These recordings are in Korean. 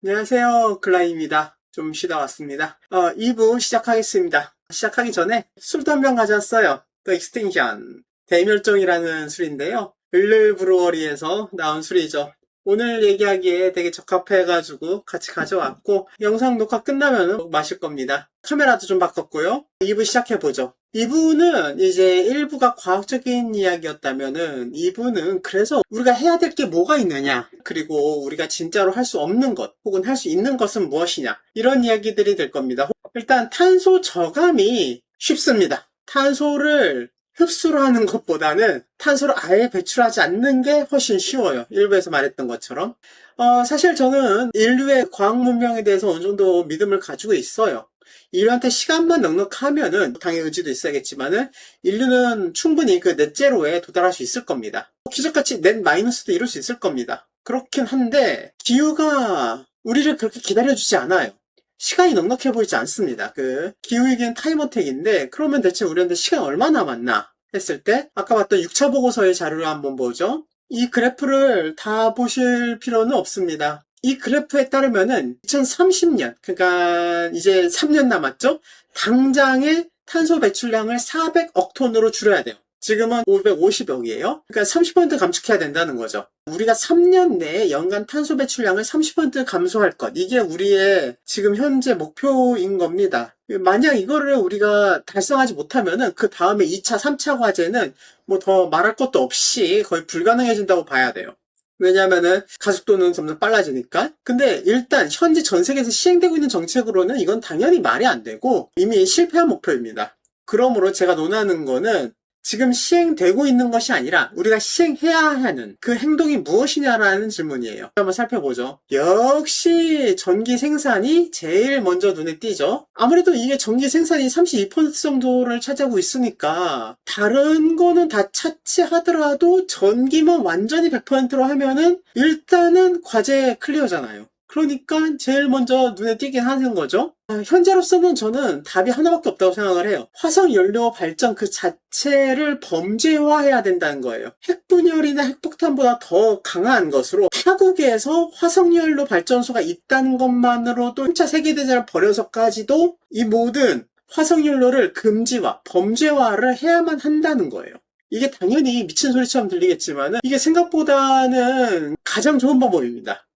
안녕하세요. 글라입니다. 좀 쉬다 왔습니다. 2부 시작하겠습니다. 시작하기 전에 술도 한 병 가져왔어요. The Extinction. 대멸종이라는 술인데요. 을를 브루어리에서 나온 술이죠. 오늘 얘기하기에 되게 적합해가지고 같이 가져왔고, 영상 녹화 끝나면 마실 겁니다. 카메라도 좀 바꿨고요. 2부 시작해보죠. 2부는 이제 1부가 과학적인 이야기였다면은 2부는 그래서 우리가 해야 될 게 뭐가 있느냐, 그리고 우리가 진짜로 할 수 없는 것 혹은 할 수 있는 것은 무엇이냐, 이런 이야기들이 될 겁니다. 일단 탄소 저감이 쉽습니다. 탄소를 흡수를 하는 것보다는 탄소를 아예 배출하지 않는 게 훨씬 쉬워요. 일부에서 말했던 것처럼. 사실 저는 인류의 과학 문명에 대해서 어느 정도 믿음을 가지고 있어요. 인류한테 시간만 넉넉하면은, 당연히 의지도 있어야겠지만은, 인류는 충분히 그 넷제로에 도달할 수 있을 겁니다. 기적같이 넷 마이너스도 이룰 수 있을 겁니다. 그렇긴 한데, 기후가 우리를 그렇게 기다려주지 않아요. 시간이 넉넉해 보이지 않습니다. 기후위기는 타임어택인데, 그러면 대체 우리한테 시간 얼마 남았나 했을 때, 아까 봤던 6차 보고서의 자료를 한번 보죠. 이 그래프를 다 보실 필요는 없습니다. 이 그래프에 따르면은 2030년, 그러니까 이제 3년 남았죠? 당장의 탄소 배출량을 400억 톤으로 줄여야 돼요. 지금은 550억이에요. 그러니까 30% 감축해야 된다는 거죠. 우리가 3년 내에 연간 탄소 배출량을 30% 감소할 것. 이게 우리의 지금 현재 목표인 겁니다. 만약 이거를 우리가 달성하지 못하면은 그 다음에 2차, 3차 과제는 뭐 더 말할 것도 없이 거의 불가능해진다고 봐야 돼요. 왜냐면은 가속도는 점점 빨라지니까. 근데 일단 현재 전 세계에서 시행되고 있는 정책으로는 이건 당연히 말이 안 되고 이미 실패한 목표입니다. 그러므로 제가 논하는 거는 지금 시행되고 있는 것이 아니라 우리가 시행해야 하는 그 행동이 무엇이냐라는 질문이에요. 한번 살펴보죠. 역시 전기 생산이 제일 먼저 눈에 띄죠. 아무래도 이게 전기 생산이 32% 정도를 차지하고 있으니까 다른 거는 다 차치하더라도 전기만 완전히 100%로 하면은 일단은 과제 클리어잖아요. 그러니까 제일 먼저 눈에 띄긴 하는 거죠. 현재로서는 저는 답이 하나밖에 없다고 생각을 해요. 화석연료 발전 그 자체를 범죄화해야 된다는 거예요. 핵분열이나 핵폭탄보다 더 강한 것으로 타국에서 화석연료 발전소가 있다는 것만으로도 1차 세계대전을 벌여서까지도 이 모든 화석연료를 금지화, 범죄화를 해야만 한다는 거예요. 이게 당연히 미친 소리처럼 들리겠지만 이게 생각보다는 가장 좋은 방법입니다.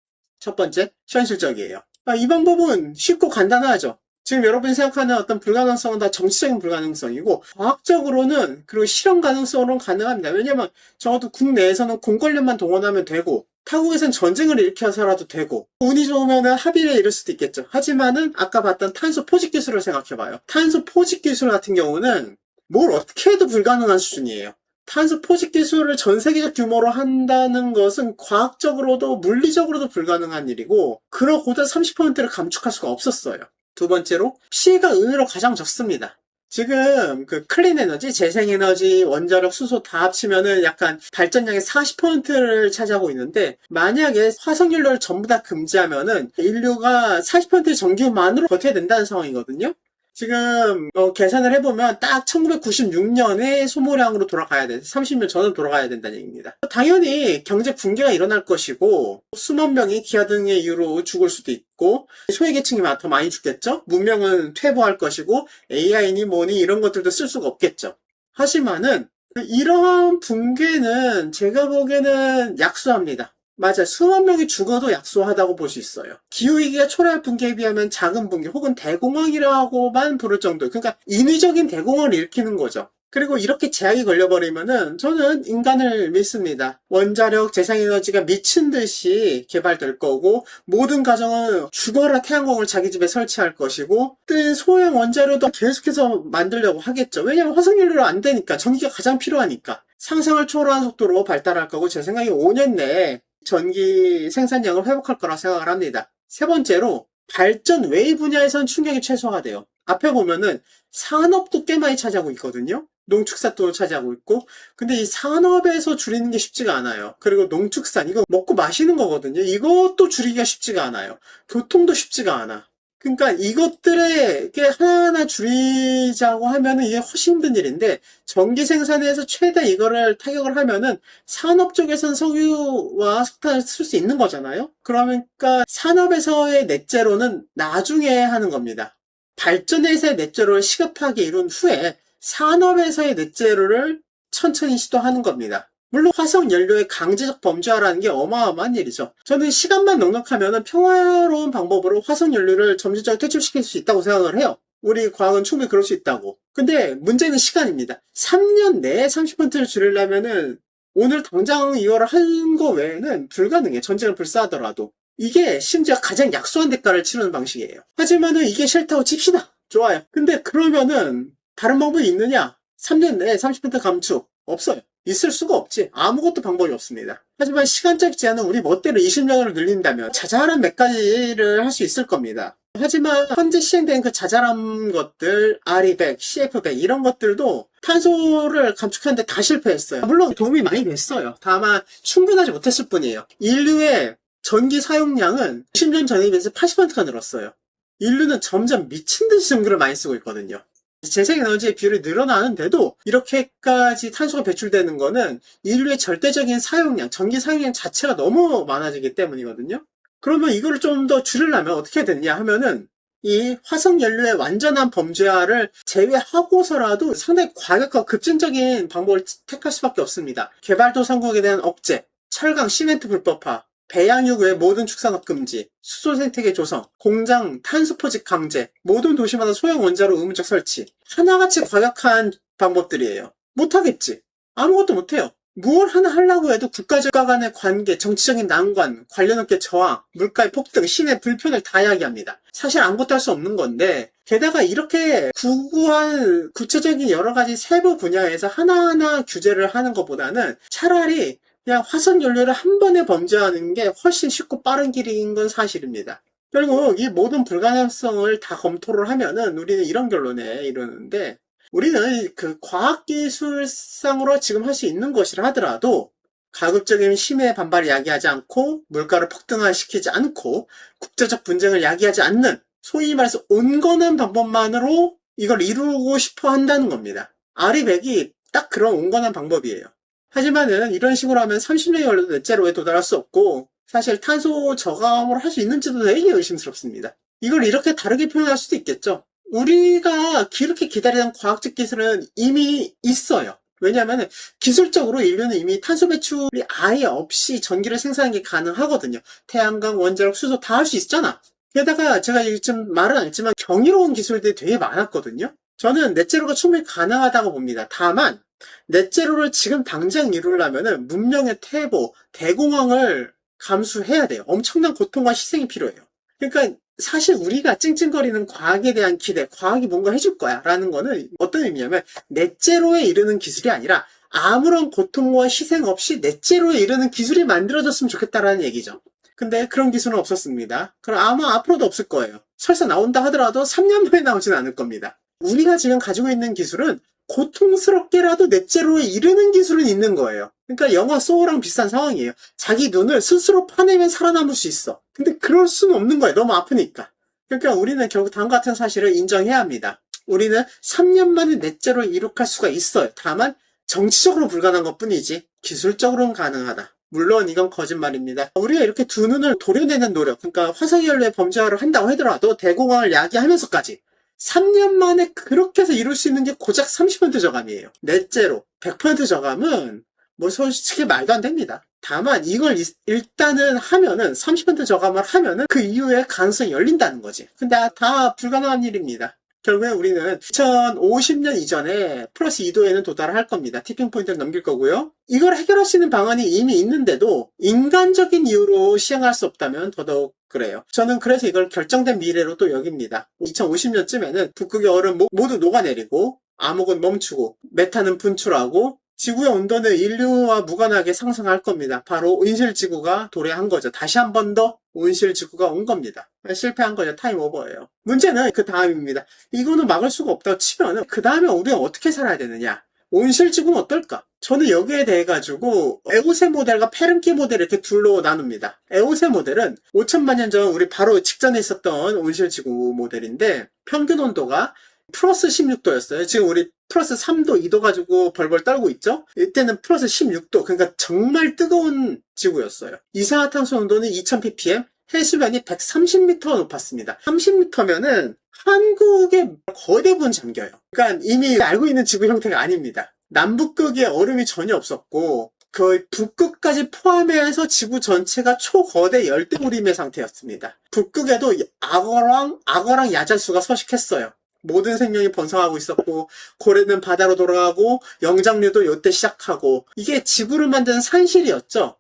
첫 번째, 현실적이에요. 이 방법은 쉽고 간단하죠. 지금 여러분이 생각하는 어떤 불가능성은 다 정치적인 불가능성이고 과학적으로는 그리고 실험 가능성으로는 가능합니다. 왜냐면 적어도 국내에서는 공권력만 동원하면 되고 타국에서는 전쟁을 일으켜서라도 되고 운이 좋으면 합의를 이룰 수도 있겠죠. 하지만은 아까 봤던 탄소 포집 기술을 생각해봐요. 탄소 포집 기술 같은 경우는 뭘 어떻게 해도 불가능한 수준이에요. 탄소 포집 기술을 전 세계적 규모로 한다는 것은 과학적으로도 물리적으로도 불가능한 일이고 그러고도 30%를 감축할 수가 없었어요. 두 번째로 피해가 의외로 가장 적습니다. 지금 클린 에너지, 재생에너지, 원자력, 수소 다 합치면은 약간 발전량의 40%를 차지하고 있는데 만약에 화석연료를 전부 다 금지하면은 인류가 40%의 전기만으로 버텨야 된다는 상황이거든요. 지금 계산을 해보면 딱 1996년에 소모량으로 돌아가야 돼. 30년 전으로 돌아가야 된다는 얘기입니다. 당연히 경제 붕괴가 일어날 것이고 수만 명이 기아 등의 이유로 죽을 수도 있고 소외계층이 더 많이 죽겠죠. 문명은 퇴보할 것이고 AI니 뭐니 이런 것들도 쓸 수가 없겠죠. 하지만은 이런 붕괴는 제가 보기에는 약소합니다. 맞아. 수만 명이 죽어도 약소하다고 볼 수 있어요. 기후위기가 초래할 붕괴에 비하면 작은 붕괴 혹은 대공황이라고만 부를 정도. 그러니까 인위적인 대공황을 일으키는 거죠. 그리고 이렇게 제약이 걸려버리면은 저는 인간을 믿습니다. 원자력, 재생에너지가 미친 듯이 개발될 거고 모든 가정은 죽어라 태양광을 자기 집에 설치할 것이고 또 소형 원자료도 계속해서 만들려고 하겠죠. 왜냐하면 화석연료로 안 되니까 전기가 가장 필요하니까. 상상을 초월한 속도로 발달할 거고 제 생각에 5년 내에 전기 생산량을 회복할 거라 생각을 합니다. 세 번째로 발전 외의 분야에선 충격이 최소화돼요. 앞에 보면은 산업도 꽤 많이 차지하고 있거든요. 농축산도 차지하고 있고 근데 이 산업에서 줄이는 게 쉽지가 않아요. 그리고 농축산 이거 먹고 마시는 거거든요. 이것도 줄이기가 쉽지가 않아요. 교통도 쉽지가 않아. 그러니까 이것들에게 하나하나 줄이자고 하면은 이게 훨씬 힘든 일인데, 전기 생산에서 최대 이거를 타격을 하면은 산업 쪽에서는 석유와 석탄을 쓸 수 있는 거잖아요? 그러니까 산업에서의 넷제로는 나중에 하는 겁니다. 발전에서의 넷제로를 시급하게 이룬 후에 산업에서의 넷제로를 천천히 시도하는 겁니다. 물론 화석 연료의 강제적 범죄화라는 게 어마어마한 일이죠. 저는 시간만 넉넉하면 평화로운 방법으로 화석 연료를 점진적으로 퇴출시킬 수 있다고 생각을 해요. 우리 과학은 충분히 그럴 수 있다고. 근데 문제는 시간입니다. 3년 내에 30%를 줄이려면은 오늘 당장 이거를 한 거 외에는 불가능해. 전쟁을 불사하더라도. 이게 심지어 가장 약소한 대가를 치르는 방식이에요. 하지만은 이게 싫다고 칩시다. 좋아요. 근데 그러면은 다른 방법이 있느냐? 3년 내에 30% 감축. 없어요. 있을 수가 없지. 아무것도 방법이 없습니다. 하지만 시간적 제한은 우리 멋대로 20년으로 늘린다면 자잘한 몇 가지를 할 수 있을 겁니다. 하지만 현재 시행된 그 자잘한 것들, RE100, CF100 이런 것들도 탄소를 감축하는데 다 실패했어요. 물론 도움이 많이 됐어요. 다만 충분하지 못했을 뿐이에요. 인류의 전기 사용량은 10년 전에 비해서 80%가 늘었어요. 인류는 점점 미친 듯이 전기를 많이 쓰고 있거든요. 재생에너지의 비율이 늘어나는데도 이렇게까지 탄소가 배출되는 거는 인류의 절대적인 사용량, 전기 사용량 자체가 너무 많아지기 때문이거든요. 그러면 이거를 좀 더 줄이려면 어떻게 해야 되느냐 하면은 이 화석 연료의 완전한 범죄화를 제외하고서라도 상당히 과격하고 급진적인 방법을 택할 수밖에 없습니다. 개발도상국에 대한 억제, 철강, 시멘트 불법화, 배양육 외 모든 축산업 금지, 수소 생태계 조성, 공장 탄소 포집 강제, 모든 도시마다 소형 원자로 의무적 설치. 하나같이 과격한 방법들이에요. 못하겠지. 아무것도 못해요. 무엇 하나 하려고 해도 국가적과 간의 관계, 정치적인 난관, 관련업계 저항, 물가의 폭등, 시내 불편을 다 이야기합니다. 사실 아무것도 할 수 없는 건데, 게다가 이렇게 구구한 구체적인 여러 가지 세부 분야에서 하나하나 규제를 하는 것보다는 차라리 그냥 화석 연료를 한 번에 범죄하는 게 훨씬 쉽고 빠른 길인 건 사실입니다. 결국 이 모든 불가능성을 다 검토를 하면은 우리는 이런 결론에 이르는데, 우리는 그 과학기술상으로 지금 할 수 있는 것이라 하더라도 가급적이면 심해 반발을 야기하지 않고 물가를 폭등화시키지 않고 국제적 분쟁을 야기하지 않는 소위 말해서 온건한 방법만으로 이걸 이루고 싶어 한다는 겁니다. RE100이 딱 그런 온건한 방법이에요. 하지만은 이런 식으로 하면 30년이 걸려도 넷제로에 도달할 수 없고 사실 탄소 저감을 할 수 있는지도 되게 의심스럽습니다. 이걸 이렇게 다르게 표현할 수도 있겠죠. 우리가 그렇게 기다리던 과학적 기술은 이미 있어요. 왜냐하면 기술적으로 인류는 이미 탄소 배출이 아예 없이 전기를 생산하는 게 가능하거든요. 태양광, 원자력, 수소 다 할 수 있잖아. 게다가 제가 지금 말은 안 했지만 경이로운 기술들이 되게 많았거든요. 저는 넷제로가 충분히 가능하다고 봅니다. 다만 넷제로를 지금 당장 이루려면 문명의 퇴보, 대공황을 감수해야 돼요. 엄청난 고통과 희생이 필요해요. 그러니까 사실 우리가 찡찡거리는 과학에 대한 기대, 과학이 뭔가 해줄 거야 라는 거는 어떤 의미냐면 넷제로에 이르는 기술이 아니라 아무런 고통과 희생 없이 넷제로에 이르는 기술이 만들어졌으면 좋겠다라는 얘기죠. 근데 그런 기술은 없었습니다. 그럼 아마 앞으로도 없을 거예요. 설사 나온다 하더라도 3년 후에 나오지는 않을 겁니다. 우리가 지금 가지고 있는 기술은 고통스럽게라도 넷제로에 이르는 기술은 있는 거예요. 그러니까 영화 소우랑 비슷한 상황이에요. 자기 눈을 스스로 파내면 살아남을 수 있어. 근데 그럴 수는 없는 거예요. 너무 아프니까. 그러니까 우리는 결국 다음과 같은 사실을 인정해야 합니다. 우리는 3년 만에 넷제로를 이룩할 수가 있어요. 다만 정치적으로 불가능한 것뿐이지 기술적으로는 가능하다. 물론 이건 거짓말입니다. 우리가 이렇게 두 눈을 도려내는 노력, 그러니까 화석연료의 범죄화를 한다고 하더라도 대공황을 야기하면서까지 3년 만에 그렇게 해서 이룰 수 있는 게 고작 30% 저감이에요. 넷제로 100% 저감은 뭐 솔직히 말도 안 됩니다. 다만 이걸 일단은 하면은 30% 저감을 하면은 그 이후에 가능성이 열린다는 거지. 근데 다 불가능한 일입니다. 결국에 우리는 2050년 이전에 플러스 2도에는 도달할 겁니다. 티핑 포인트를 넘길 거고요. 이걸 해결할 수 있는 방안이 이미 있는데도 인간적인 이유로 시행할 수 없다면 더더욱 그래요. 저는 그래서 이걸 결정된 미래로 또 여깁니다. 2050년쯤에는 북극의 얼음 모두 녹아내리고 암흑은 멈추고 메탄은 분출하고 지구의 온도는 인류와 무관하게 상승할 겁니다. 바로 온실지구가 도래한 거죠. 다시 한 번 더 온실지구가 온 겁니다. 실패한 거죠. 타임 오버예요. 문제는 그 다음입니다. 이거는 막을 수가 없다고 치면은 그 다음에 우리가 어떻게 살아야 되느냐. 온실지구는 어떨까? 저는 여기에 대해 가지고 에오세 모델과 페른키 모델 이렇게 둘로 나눕니다. 에오세 모델은 5천만 년 전 우리 바로 직전에 있었던 온실지구 모델인데 평균 온도가 플러스 16도였어요. 지금 우리 플러스 3도, 2도 가지고 벌벌 떨고 있죠? 이때는 플러스 16도, 그러니까 정말 뜨거운 지구였어요. 이산화탄소 농도는 2000ppm, 해수면이 130m 높았습니다. 30m면은 한국의 거의 대부분 잠겨요. 그러니까 이미 알고 있는 지구 형태가 아닙니다. 남북극에 얼음이 전혀 없었고 거의 북극까지 포함해서 지구 전체가 초거대 열대우림의 상태였습니다. 북극에도 악어랑 야자수가 서식했어요. 모든 생명이 번성하고 있었고 고래는 바다로 돌아가고 영장류도 요때 시작하고 이게 지구를 만드는 산실이었죠.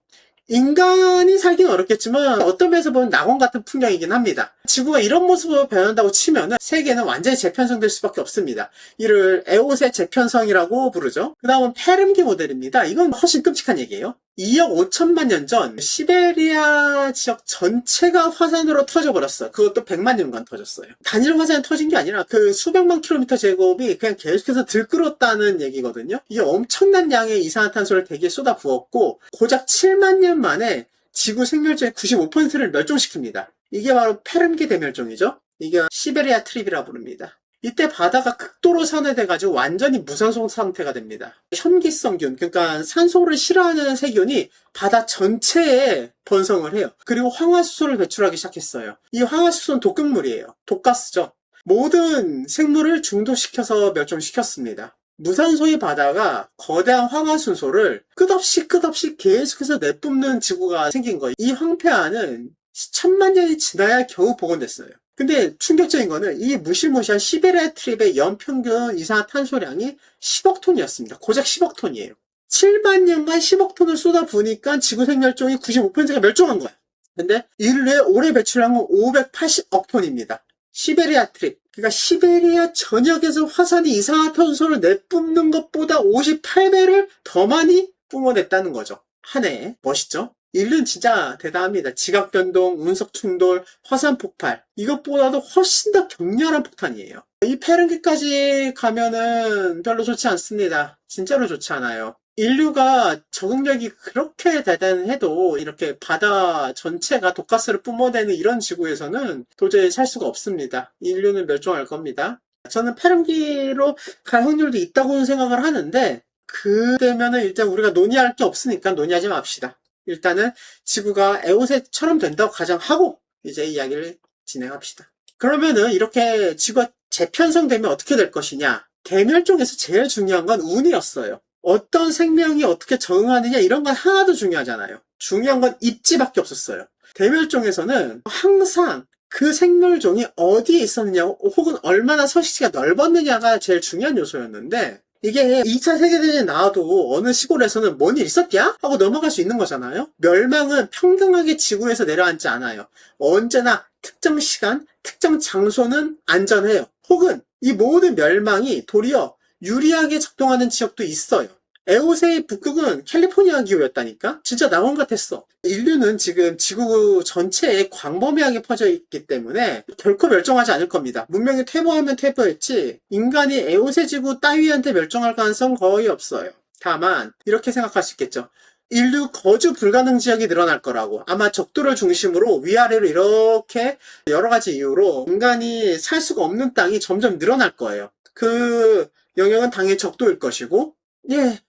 인간이 살기는 어렵겠지만 어떤 면에서 보면 낙원 같은 풍경이긴 합니다. 지구가 이런 모습으로 변한다고 치면은 세계는 완전히 재편성될 수밖에 없습니다. 이를 에오세 재편성이라고 부르죠. 그 다음은 페름기 모델입니다. 이건 훨씬 끔찍한 얘기예요. 2억 5천만 년 전 시베리아 지역 전체가 화산으로 터져버렸어요. 그것도 100만 년간 터졌어요. 단일 화산이 터진 게 아니라 그 수백만 킬로미터 제곱이 그냥 계속해서 들끓었다는 얘기거든요. 이게 엄청난 양의 이산화탄소를 대기에 쏟아부었고 고작 7만 년 만에 지구 생멸종의 95%를 멸종시킵니다. 이게 바로 페름기 대멸종이죠. 이게 시베리아 트립이라 부릅니다. 이때 바다가 극도로 산화돼가지고 완전히 무산소 상태가 됩니다. 현기성균, 그러니까 산소를 싫어하는 세균이 바다 전체에 번성을 해요. 그리고 황화수소를 배출하기 시작했어요. 이 황화수소는 독극물이에요. 독가스죠. 모든 생물을 중도시켜서 멸종시켰습니다. 무산소의 바다가 거대한 황화수소를 끝없이 계속해서 내뿜는 지구가 생긴 거예요. 이 황폐화는 1000만 년이 지나야 겨우 복원됐어요. 근데 충격적인 거는 이 무시무시한 시베리아 트립의 연평균 이산화탄소량이 10억 톤이었습니다. 고작 10억 톤이에요. 7만 년간 10억 톤을 쏟아부으니까 지구 생멸종이 95%가 멸종한 거야. 근데 인류의 올해 배출량은 580억 톤입니다. 시베리아 트립. 그러니까 시베리아 전역에서 화산이 이산화탄소를 내뿜는 것보다 58배를 더 많이 뿜어냈다는 거죠. 한 해에. 멋있죠? 인류는 진짜 대단합니다. 지각변동, 운석충돌, 화산폭발. 이것보다도 훨씬 더 격렬한 폭탄이에요. 이 페른기까지 가면은 별로 좋지 않습니다. 진짜로 좋지 않아요. 인류가 적응력이 그렇게 대단해도 이렇게 바다 전체가 독가스를 뿜어내는 이런 지구에서는 도저히 살 수가 없습니다. 인류는 멸종할 겁니다. 저는 페른기로 갈 확률도 있다고 생각을 하는데 그때면은 일단 우리가 논의할 게 없으니까 논의하지 맙시다. 일단은 지구가 에오세처럼 된다고 가정하고 이제 이야기를 진행합시다. 그러면은 이렇게 지구가 재편성되면 어떻게 될 것이냐? 대멸종에서 제일 중요한 건 운이었어요. 어떤 생명이 어떻게 적응하느냐 이런 건 하나도 중요하잖아요. 중요한 건 입지밖에 없었어요. 대멸종에서는 항상 그 생물종이 어디에 있었느냐 혹은 얼마나 서식지가 넓었느냐가 제일 중요한 요소였는데 이게 2차 세계대전이 나와도 어느 시골에서는 뭔 일 있었냐? 하고 넘어갈 수 있는 거잖아요. 멸망은 평등하게 지구에서 내려앉지 않아요. 언제나 특정 시간, 특정 장소는 안전해요. 혹은 이 모든 멸망이 도리어 유리하게 작동하는 지역도 있어요. 에오세의 북극은 캘리포니아 기후였다니까? 진짜 낙원 같았어. 인류는 지금 지구 전체에 광범위하게 퍼져 있기 때문에 결코 멸종하지 않을 겁니다. 문명이 퇴보하면 퇴보했지 인간이 에오세 지구 따위한테 멸종할 가능성 거의 없어요. 다만 이렇게 생각할 수 있겠죠. 인류 거주 불가능 지역이 늘어날 거라고. 아마 적도를 중심으로 위아래로 이렇게 여러 가지 이유로 인간이 살 수가 없는 땅이 점점 늘어날 거예요. 그 영역은 당연히 적도일 것이고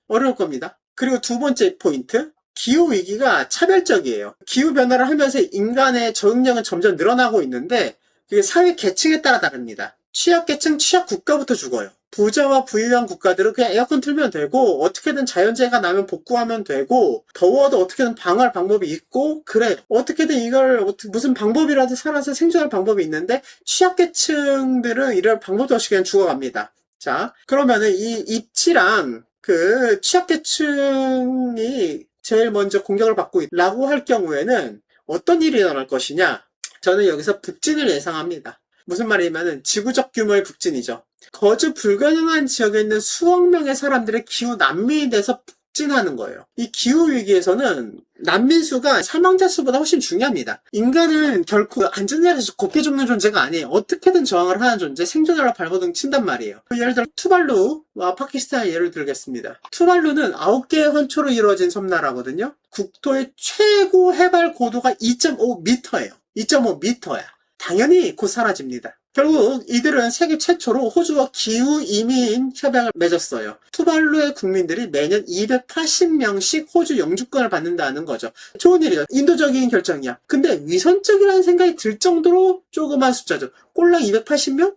어려울 겁니다. 그리고 두 번째 포인트, 기후위기가 차별적이에요. 기후변화를 하면서 인간의 적응력은 점점 늘어나고 있는데 그게 사회 계층에 따라 다릅니다. 취약계층, 취약국가부터 죽어요. 부자와 부유한 국가들은 그냥 에어컨 틀면 되고 어떻게든 자연재해가 나면 복구하면 되고 더워도 어떻게든 방어할 방법이 있고 그래. 어떻게든 이걸 무슨 방법이라도 살아서 생존할 방법이 있는데 취약계층들은 이럴 방법도 없이 그냥 죽어갑니다. 자, 그러면은 이 입지랑 그 취약계층이 제일 먼저 공격을 받고 있다고 할 경우에는 어떤 일이 일어날 것이냐? 저는 여기서 북진을 예상합니다. 무슨 말이냐면은 지구적 규모의 북진이죠. 거주 불가능한 지역에 있는 수억 명의 사람들의 기후 난민이 돼서 북진하는 거예요. 이 기후위기에서는 난민 수가 사망자 수보다 훨씬 중요합니다. 인간은 결코 안전자리에서 곱게 죽는 존재가 아니에요. 어떻게든 저항을 하는 존재, 생존하라 발버둥 친단 말이에요. 예를 들어 투발루와 파키스탄의 예를 들겠습니다. 투발루는 9개의 헌초로 이루어진 섬나라거든요. 국토의 최고 해발 고도가 2.5m예요. 2.5m야. 당연히 곧 사라집니다. 결국 이들은 세계 최초로 호주와 기후 이민 협약을 맺었어요. 투발루의 국민들이 매년 280명씩 호주 영주권을 받는다는 거죠. 좋은 일이죠. 인도적인 결정이야. 근데 위선적이라는 생각이 들 정도로 조그만 숫자죠. 꼴랑 280명?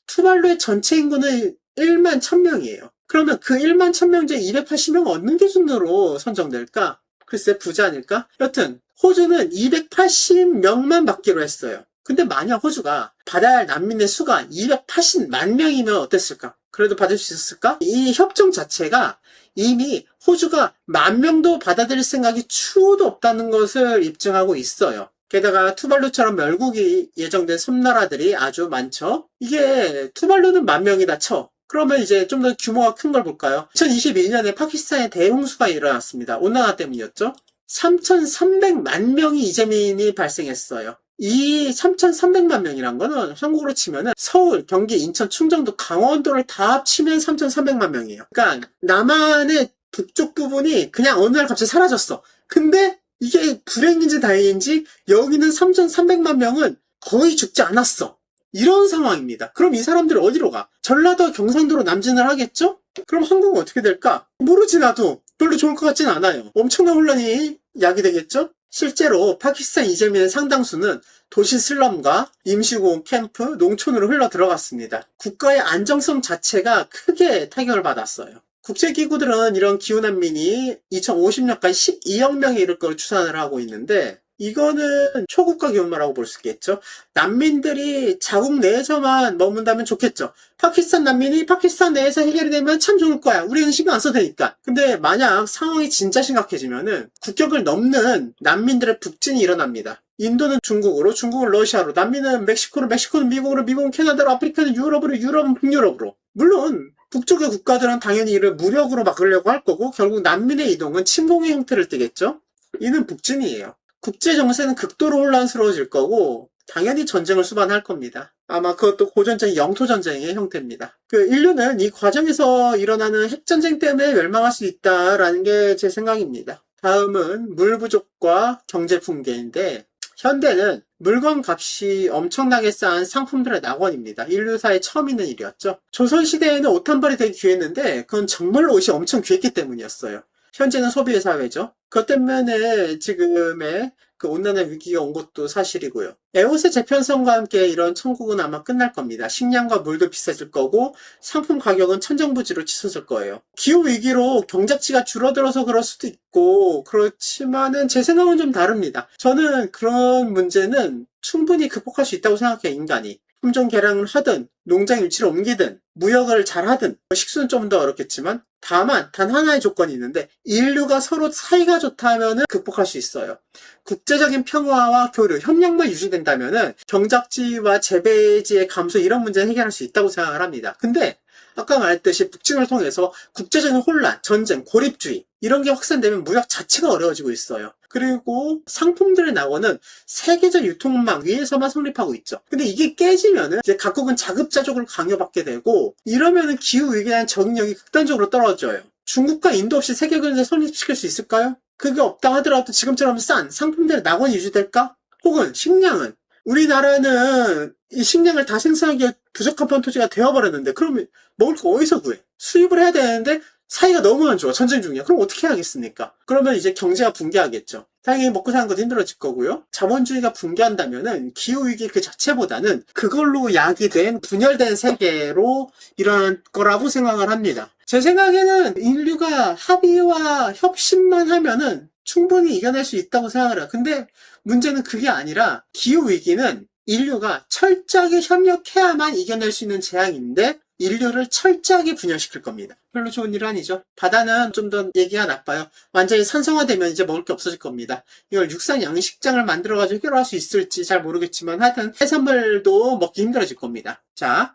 투발루의 전체 인구는 1만 1000명이에요. 그러면 그 1만 1000명 중에 280명 어느 기준으로 선정될까? 글쎄 부자 아닐까? 여튼 호주는 280명만 받기로 했어요. 근데 만약 호주가 받아야 할 난민의 수가 280만 명이면 어땠을까? 그래도 받을 수 있었을까? 이 협정 자체가 이미 호주가 10,000명도 받아들일 생각이 추호도 없다는 것을 입증하고 있어요. 게다가 투발루처럼 멸국이 예정된 섬나라들이 아주 많죠. 이게 투발루는 10,000명이다 쳐. 그러면 이제 좀 더 규모가 큰 걸 볼까요? 2022년에 파키스탄에 대홍수가 일어났습니다. 온난화 때문이었죠. 3,300만 명의 이재민이 발생했어요. 이 3,300만 명이란 거는 한국으로 치면은 서울, 경기, 인천, 충청도, 강원도를 다 합치면 3,300만 명이에요. 그러니까 남한의 북쪽 부분이 그냥 어느 날 갑자기 사라졌어. 근데 이게 불행인지 다행인지 여기는 3,300만 명은 거의 죽지 않았어. 이런 상황입니다. 그럼 이 사람들 어디로 가? 전라도, 경상도로 남진을 하겠죠? 그럼 한국은 어떻게 될까? 모르지 나도. 별로 좋을 것 같진 않아요. 엄청난 혼란이 야기되겠죠? 실제로 파키스탄 이재민의 상당수는 도시 슬럼과 임시공원 캠프, 농촌으로 흘러 들어갔습니다. 국가의 안정성 자체가 크게 타격을 받았어요. 국제기구들은 이런 기후난민이 2050년까지 12억 명에 이를 거로 추산을 하고 있는데 이거는 초국가 규모라고 볼 수 있겠죠. 난민들이 자국 내에서만 머문다면 좋겠죠. 파키스탄 난민이 파키스탄 내에서 해결이 되면 참 좋을 거야. 우리는 신경 안 써도 되니까. 근데 만약 상황이 진짜 심각해지면은 국경을 넘는 난민들의 북진이 일어납니다. 인도는 중국으로, 중국은 러시아로, 남미는 멕시코로, 멕시코는 미국으로, 미국은 캐나다로, 아프리카는 유럽으로, 유럽은 북유럽으로. 물론 북쪽의 국가들은 당연히 이를 무력으로 막으려고 할 거고 결국 난민의 이동은 침공의 형태를 띠겠죠. 이는 북진이에요. 국제 정세는 극도로 혼란스러워질 거고 당연히 전쟁을 수반할 겁니다. 아마 그것도 고전적인 영토전쟁의 형태입니다. 인류는 이 과정에서 일어나는 핵전쟁 때문에 멸망할 수 있다라는 게 제 생각입니다. 다음은 물 부족과 경제 붕괴인데 현대는 물건 값이 엄청나게 싼 상품들의 낙원입니다. 인류사에 처음 있는 일이었죠. 조선시대에는 옷 한 벌이 되게 귀했는데 그건 정말로 옷이 엄청 귀했기 때문이었어요. 현재는 소비의 사회죠. 그것 때문에 지금의 그 온난화 위기가 온 것도 사실이고요. 에오스 재편성과 함께 이런 천국은 아마 끝날 겁니다. 식량과 물도 비싸질 거고 상품 가격은 천정부지로 치솟을 거예요. 기후위기로 경작지가 줄어들어서 그럴 수도 있고 그렇지만은 제 생각은 좀 다릅니다. 저는 그런 문제는 충분히 극복할 수 있다고 생각해요. 인간이. 품종 개량을 하든 농장 유치를 옮기든 무역을 잘 하든 식수는 좀 더 어렵겠지만 다만 단 하나의 조건이 있는데 인류가 서로 사이가 좋다면은 극복할 수 있어요. 국제적인 평화와 교류, 협력만 유지된다면은 경작지와 재배지의 감소 이런 문제는 해결할 수 있다고 생각을 합니다. 근데 아까 말했듯이 북진을 통해서 국제적인 혼란, 전쟁, 고립주의 이런 게 확산되면 무역 자체가 어려워지고 있어요. 그리고 상품들의 낙원은 세계적 유통망 위에서만 성립하고 있죠. 근데 이게 깨지면은 이제 각국은 자급자족을 강요받게 되고 이러면은 기후위기에 대한 적응력이 극단적으로 떨어져요. 중국과 인도 없이 세계 경제 성립시킬 수 있을까요? 그게 없다 하더라도 지금처럼 싼 상품들의 낙원이 유지될까? 혹은 식량은 우리나라는 이 식량을 다 생산하기에 부적합한 토지가 되어버렸는데 그러면 먹을 거 어디서 구해? 수입을 해야 되는데 사이가 너무 안 좋아. 전쟁 중이야. 그럼 어떻게 하겠습니까? 그러면 이제 경제가 붕괴하겠죠. 당연히 먹고 사는 것도 힘들어질 거고요. 자본주의가 붕괴한다면은 기후위기 그 자체보다는 그걸로 야기된 분열된 세계로 일어날 거라고 생각을 합니다. 제 생각에는 인류가 합의와 협심만 하면은 충분히 이겨낼 수 있다고 생각을 해요. 근데 문제는 그게 아니라 기후위기는 인류가 철저하게 협력해야만 이겨낼 수 있는 재앙인데 인류를 철저하게 분열시킬 겁니다. 별로 좋은 일은 아니죠. 바다는 좀 더 얘기가 나빠요. 완전히 산성화되면 이제 먹을 게 없어질 겁니다. 이걸 육상 양식장을 만들어가지고 해결할 수 있을지 잘 모르겠지만 하여튼 해산물도 먹기 힘들어질 겁니다. 자,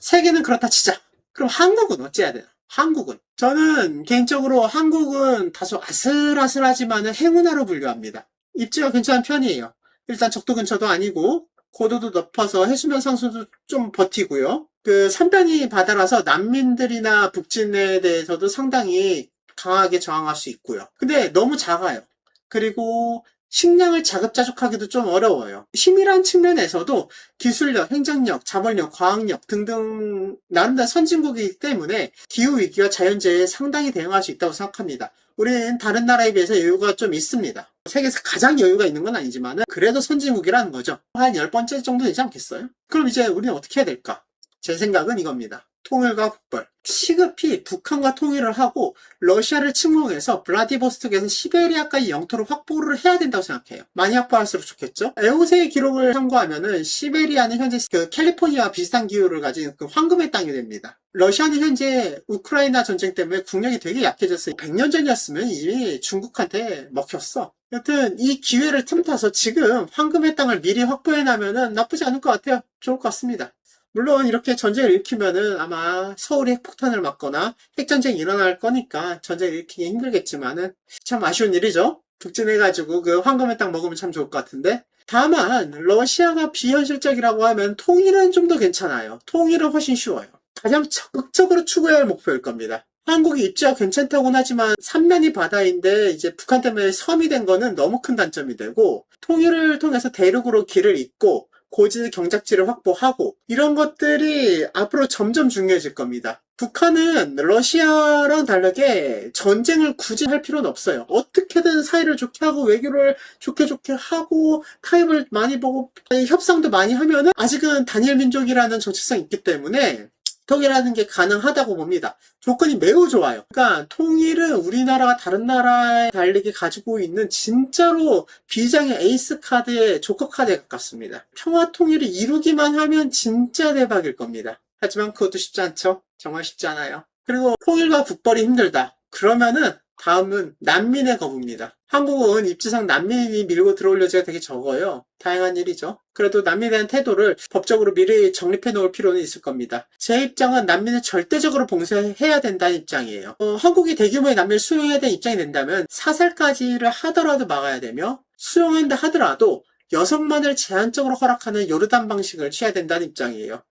세계는 그렇다 치자. 그럼 한국은 어찌해야 되나? 한국은 저는 개인적으로 한국은 다소 아슬아슬하지만은 행운아로 분류합니다. 입지가 괜찮은 편이에요. 일단 적도 근처도 아니고 고도도 높아서 해수면 상승도 좀 버티고요. 그 삼변이 바다라서 난민들이나 북진에 대해서도 상당히 강하게 저항할 수 있고요. 근데 너무 작아요. 그리고 식량을 자급자족하기도 좀 어려워요. 힘이란 측면에서도 기술력, 행정력, 자본력, 과학력 등등 나름대로 선진국이기 때문에 기후위기와 자연재해에 상당히 대응할 수 있다고 생각합니다. 우리는 다른 나라에 비해서 여유가 좀 있습니다. 세계에서 가장 여유가 있는 건 아니지만 그래도 선진국이라는 거죠. 한 10번째 정도 되지 않겠어요? 그럼 이제 우리는 어떻게 해야 될까? 제 생각은 이겁니다. 통일과 국벌. 시급히 북한과 통일을 하고 러시아를 침공해서 블라디보스톡에서 시베리아까지 영토를 확보를 해야 된다고 생각해요. 많이 확보할수록 좋겠죠? 에오세의 기록을 참고하면은 시베리아는 현재 그 캘리포니아와 비슷한 기후를 가진 그 황금의 땅이 됩니다. 러시아는 현재 우크라이나 전쟁 때문에 국력이 되게 약해졌어요. 100년 전이었으면 이미 중국한테 먹혔어. 여튼 이 기회를 틈타서 지금 황금의 땅을 미리 확보해놔면은 나쁘지 않을 것 같아요. 좋을 것 같습니다. 물론 이렇게 전쟁을 일으키면은 아마 서울이 핵폭탄을 맞거나 핵전쟁이 일어날 거니까 전쟁을 일으키기 힘들겠지만은 참 아쉬운 일이죠. 북진해가지고 그 황금의 땅 먹으면 참 좋을 것 같은데. 다만 러시아가 비현실적이라고 하면 통일은 좀 더 괜찮아요. 통일은 훨씬 쉬워요. 가장 적극적으로 추구해야 할 목표일 겁니다. 한국이 입지가 괜찮다고는 하지만 삼면이 바다인데 이제 북한 때문에 섬이 된 거는 너무 큰 단점이 되고, 통일을 통해서 대륙으로 길을 잇고 고지 경작지를 확보하고 이런 것들이 앞으로 점점 중요해질 겁니다. 북한은 러시아랑 다르게 전쟁을 굳이 할 필요는 없어요. 어떻게든 사이를 좋게 하고 외교를 좋게 하고 타협을 많이 보고 협상도 많이 하면은 아직은 단일 민족이라는 정체성이 있기 때문에 통일하는 게 가능하다고 봅니다. 조건이 매우 좋아요. 그러니까 통일은 우리나라가 다른 나라에 달리게 가지고 있는 진짜로 비장의 에이스 카드의 조커 카드에 가깝습니다. 평화 통일을 이루기만 하면 진짜 대박일 겁니다. 하지만 그것도 쉽지 않죠. 정말 쉽지 않아요. 그리고 통일과 국벌이 힘들다. 그러면은 다음은 난민의 거부입니다. 한국은 입지상 난민이 밀고 들어올 여지가 되게 적어요. 다양한 일이죠. 그래도 난민에 대한 태도를 법적으로 미리 정립해 놓을 필요는 있을 겁니다. 제 입장은 난민을 절대적으로 봉쇄해야 된다는 입장이에요. 한국이 대규모의 난민을 수용해야 되는 입장이 된다면 사살까지를 하더라도 막아야 되며, 수용한다 하더라도 여성만을 제한적으로 허락하는 요르단 방식을 취해야 된다는 입장이에요.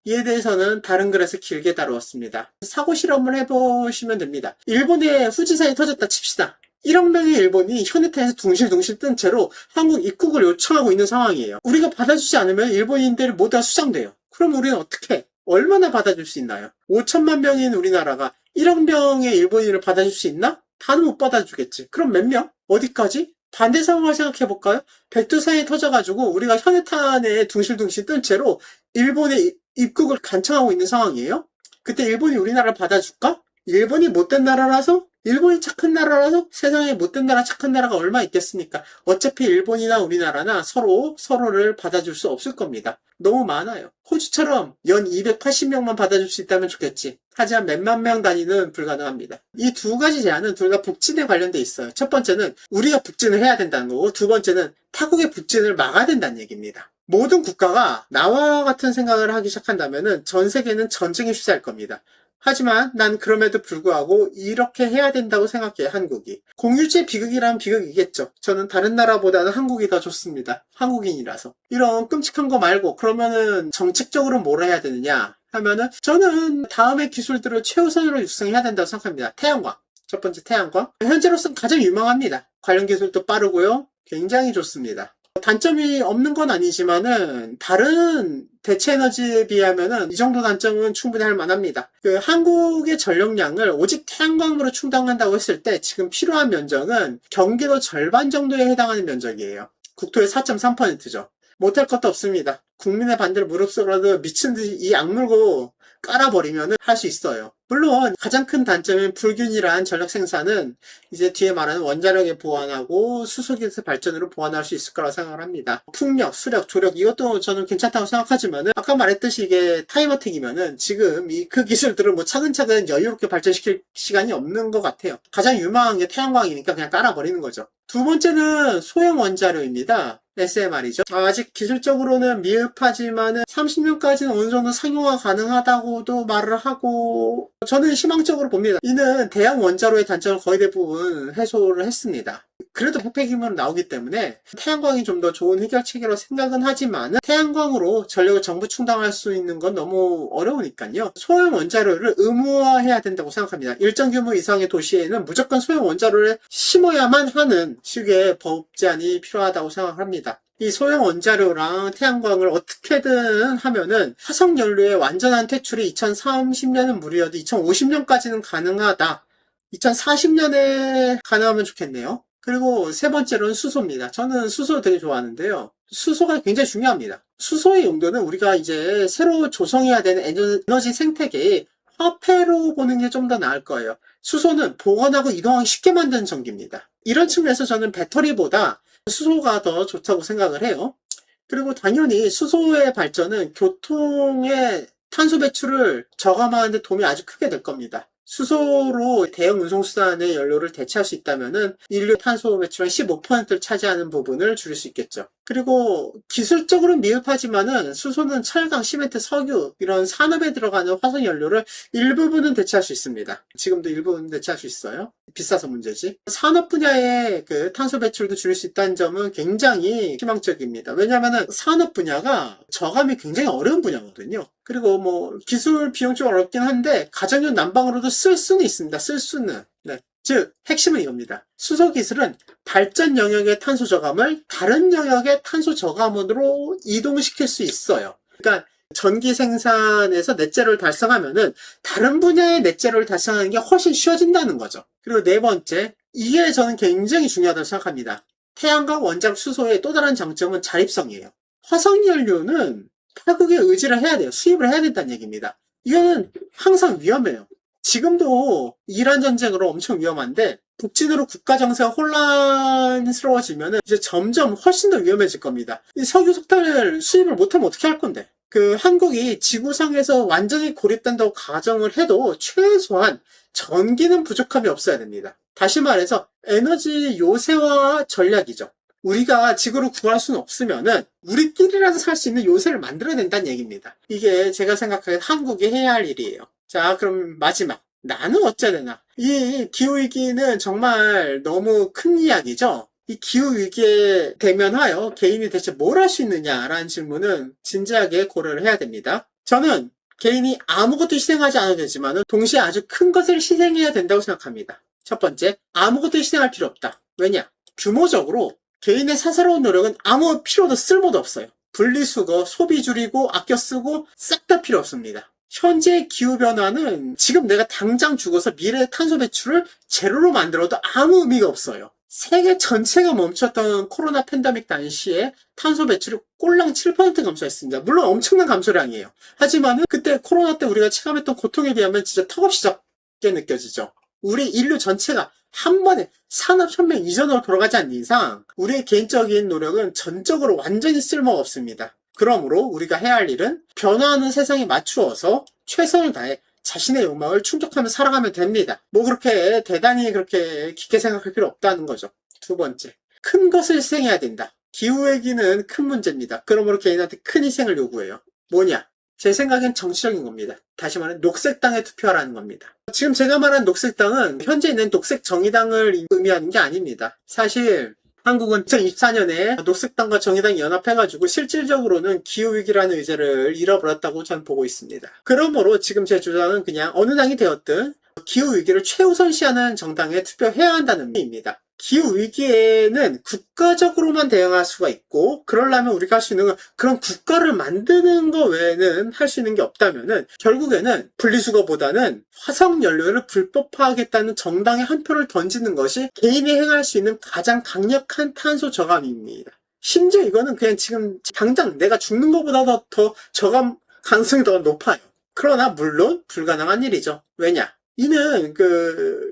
이에 대해서는 다른 글에서 길게 다루었습니다. 사고 실험을 해보시면 됩니다. 일본에 후지산이 터졌다 칩시다. 1억 명의 일본이 현해탄에서 둥실둥실 뜬 채로 한국 입국을 요청하고 있는 상황이에요. 우리가 받아주지 않으면 일본인들 모두 다 수장돼요. 그럼 우리는 어떻게? 얼마나 받아줄 수 있나요? 5천만 명인 우리나라가 1억 명의 일본인을 받아줄 수 있나? 다는 못 받아주겠지. 그럼 몇 명? 어디까지? 반대 상황을 생각해볼까요? 백두산이 터져가지고 우리가 현해탄에 둥실둥실 뜬 채로 일본의 입국을 간청하고 있는 상황이에요? 그때 일본이 우리나라를 받아줄까? 일본이 못된 나라라서? 일본이 착한 나라라서? 세상에 못된 나라 착한 나라가 얼마 있겠습니까? 어차피 일본이나 우리나라나 서로를 받아줄 수 없을 겁니다. 너무 많아요. 호주처럼 연 280명만 받아줄 수 있다면 좋겠지. 하지만 몇만 명 단위는 불가능합니다. 이 두 가지 제안은 둘 다 북진에 관련돼 있어요. 첫 번째는 우리가 북진을 해야 된다는 거고, 두 번째는 타국의 북진을 막아야 된다는 얘기입니다. 모든 국가가 나와 같은 생각을 하기 시작한다면 전 세계는 전쟁에 휩싸일 겁니다. 하지만 난 그럼에도 불구하고 이렇게 해야 된다고 생각해요. 한국이. 공유제 비극이라면 비극이겠죠. 저는 다른 나라보다는 한국이 더 좋습니다. 한국인이라서. 이런 끔찍한 거 말고 그러면은 정책적으로 뭘 해야 되느냐 하면은, 저는 다음의 기술들을 최우선으로 육성해야 된다고 생각합니다. 태양광. 첫 번째 태양광. 현재로서는 가장 유망합니다. 관련 기술도 빠르고요. 굉장히 좋습니다. 단점이 없는 건 아니지만은 다른 대체 에너지에 비하면은 이 정도 단점은 충분히 할 만합니다. 한국의 전력량을 오직 태양광으로 충당한다고 했을 때 지금 필요한 면적은 경기도 절반 정도에 해당하는 면적이에요. 국토의 4.3%죠. 못할 것도 없습니다. 국민의 반대를 무릅쓰고라도 미친 듯이 이 악물고 깔아버리면 할 수 있어요. 물론 가장 큰 단점인 불균일한 전력 생산은 이제 뒤에 말하는 원자력에 보완하고 수소기술 발전으로 보완할 수 있을 거라고 생각을 합니다. 풍력, 수력, 조력 이것도 저는 괜찮다고 생각하지만은, 아까 말했듯이 이게 타임어택이면은 지금 그 기술들을 뭐 차근차근 여유롭게 발전시킬 시간이 없는 것 같아요. 가장 유망한 게 태양광이니까 그냥 깔아버리는 거죠. 두 번째는 소형 원자료입니다. SMR이죠. 아직 기술적으로는 미흡하지만 30년까지는 어느 정도 상용화 가능하다고도 말을 하고 저는 희망적으로 봅니다. 이는 대형 원자로의 단점을 거의 대부분 해소를 했습니다. 그래도 폐기물은 나오기 때문에 태양광이 좀 더 좋은 해결책이라고 생각은 하지만 태양광으로 전력을 전부 충당할 수 있는 건 너무 어려우니까요. 소형 원자로를 의무화해야 된다고 생각합니다. 일정 규모 이상의 도시에는 무조건 소형 원자로를 심어야만 하는 식의 법 제안이 필요하다고 생각합니다. 이 소형 원자로랑 태양광을 어떻게든 하면은 화석연료의 완전한 퇴출이 2030년은 무리여도 2050년까지는 가능하다. 2040년에 가능하면 좋겠네요. 그리고 세 번째로는 수소입니다. 저는 수소 되게 좋아하는데요. 수소가 굉장히 중요합니다. 수소의 용도는 우리가 이제 새로 조성해야 되는 에너지 생태계의 화폐로 보는 게 좀 더 나을 거예요. 수소는 보관하고 이동하기 쉽게 만드는 전기입니다. 이런 측면에서 저는 배터리보다 수소가 더 좋다고 생각을 해요. 그리고 당연히 수소의 발전은 교통의 탄소 배출을 저감하는 데 도움이 아주 크게 될 겁니다. 수소로 대형 운송수단의 연료를 대체할 수 있다면은 인류 탄소 배출의 15%를 차지하는 부분을 줄일 수 있겠죠. 그리고 기술적으로는 미흡하지만은 수소는 철강, 시멘트, 석유 이런 산업에 들어가는 화석 연료를 일부분은 대체할 수 있습니다. 지금도 일부분은 대체할 수 있어요. 비싸서 문제지. 산업 분야의 그 탄소 배출도 줄일 수 있다는 점은 굉장히 희망적입니다. 왜냐하면은 산업 분야가 저감이 굉장히 어려운 분야거든요. 그리고 뭐 기술 비용 좀 어렵긴 한데 가정용 난방으로도 쓸 수는 있습니다. 쓸 수는. 네. 즉 핵심은 이겁니다. 수소 기술은 발전 영역의 탄소 저감을 다른 영역의 탄소 저감으로 이동시킬 수 있어요. 그러니까 전기 생산에서 넷제로를 달성하면은 다른 분야의 넷제로를 달성하는 게 훨씬 쉬워진다는 거죠. 그리고 네 번째, 이게 저는 굉장히 중요하다고 생각합니다. 태양광 원자력 수소의 또 다른 장점은 자립성이에요. 화석연료는 타국에 의지를 해야 돼요. 수입을 해야 된다는 얘기입니다. 이거는 항상 위험해요. 지금도 이란 전쟁으로 엄청 위험한데 북진으로 국가 정세가 혼란스러워지면 이제 점점 훨씬 더 위험해질 겁니다. 이 석유 석탄을 수입을 못하면 어떻게 할 건데? 그 한국이 지구상에서 완전히 고립된다고 가정을 해도 최소한 전기는 부족함이 없어야 됩니다. 다시 말해서 에너지 요새화 전략이죠. 우리가 지구를 구할 수는 없으면은 우리끼리라도 살 수 있는 요새를 만들어야 된다는 얘기입니다. 이게 제가 생각하기에 한국이 해야 할 일이에요. 자, 그럼 마지막. 나는 어찌해야 되나? 이 기후위기는 정말 너무 큰 이야기죠? 이 기후위기에 대면하여 개인이 대체 뭘 할 수 있느냐라는 질문은 진지하게 고려를 해야 됩니다. 저는 개인이 아무것도 희생하지 않아도 되지만 동시에 아주 큰 것을 희생해야 된다고 생각합니다. 첫 번째, 아무것도 희생할 필요 없다. 왜냐? 규모적으로 개인의 사사로운 노력은 아무 필요도 쓸모도 없어요. 분리수거, 소비 줄이고, 아껴 쓰고 싹 다 필요 없습니다. 현재 기후변화는 지금 내가 당장 죽어서 미래의 탄소 배출을 제로로 만들어도 아무 의미가 없어요. 세계 전체가 멈췄던 코로나 팬데믹 당시에 탄소 배출이 꼴랑 7% 감소했습니다. 물론 엄청난 감소량이에요. 하지만 그때 코로나 때 우리가 체감했던 고통에 비하면 진짜 턱없이 작게 느껴지죠. 우리 인류 전체가 한 번에 산업혁명 이전으로 돌아가지 않는 이상 우리의 개인적인 노력은 전적으로 완전히 쓸모가 없습니다. 그러므로 우리가 해야 할 일은 변화하는 세상에 맞추어서 최선을 다해 자신의 욕망을 충족하며 살아가면 됩니다. 뭐 그렇게 대단히 그렇게 깊게 생각할 필요 없다는 거죠. 두 번째, 큰 것을 희생해야 된다. 기후위기는 큰 문제입니다. 그러므로 개인한테 큰 희생을 요구해요. 뭐냐? 제 생각엔 정치적인 겁니다. 다시 말해 녹색당에 투표하라는 겁니다. 지금 제가 말한 녹색당은 현재 있는 녹색정의당을 의미하는 게 아닙니다. 사실 한국은 2024년에 녹색당과 정의당이 연합해가지고 실질적으로는 기후위기라는 의제를 잃어버렸다고 저는 보고 있습니다. 그러므로 지금 제 주장은 그냥 어느 당이 되었든 기후위기를 최우선시하는 정당에 투표해야 한다는 의미입니다. 기후위기에는 국가적으로만 대응할 수가 있고 그러려면 우리가 할 수 있는 건 그런 국가를 만드는 거 외에는 할 수 있는 게 없다면은 결국에는 분리수거보다는 화석연료를 불법화하겠다는 정당에 한 표를 던지는 것이 개인이 행할 수 있는 가장 강력한 탄소 저감입니다. 심지어 이거는 그냥 지금 당장 내가 죽는 것보다 더 저감 가능성이 더 높아요. 그러나 물론 불가능한 일이죠. 왜냐? 이는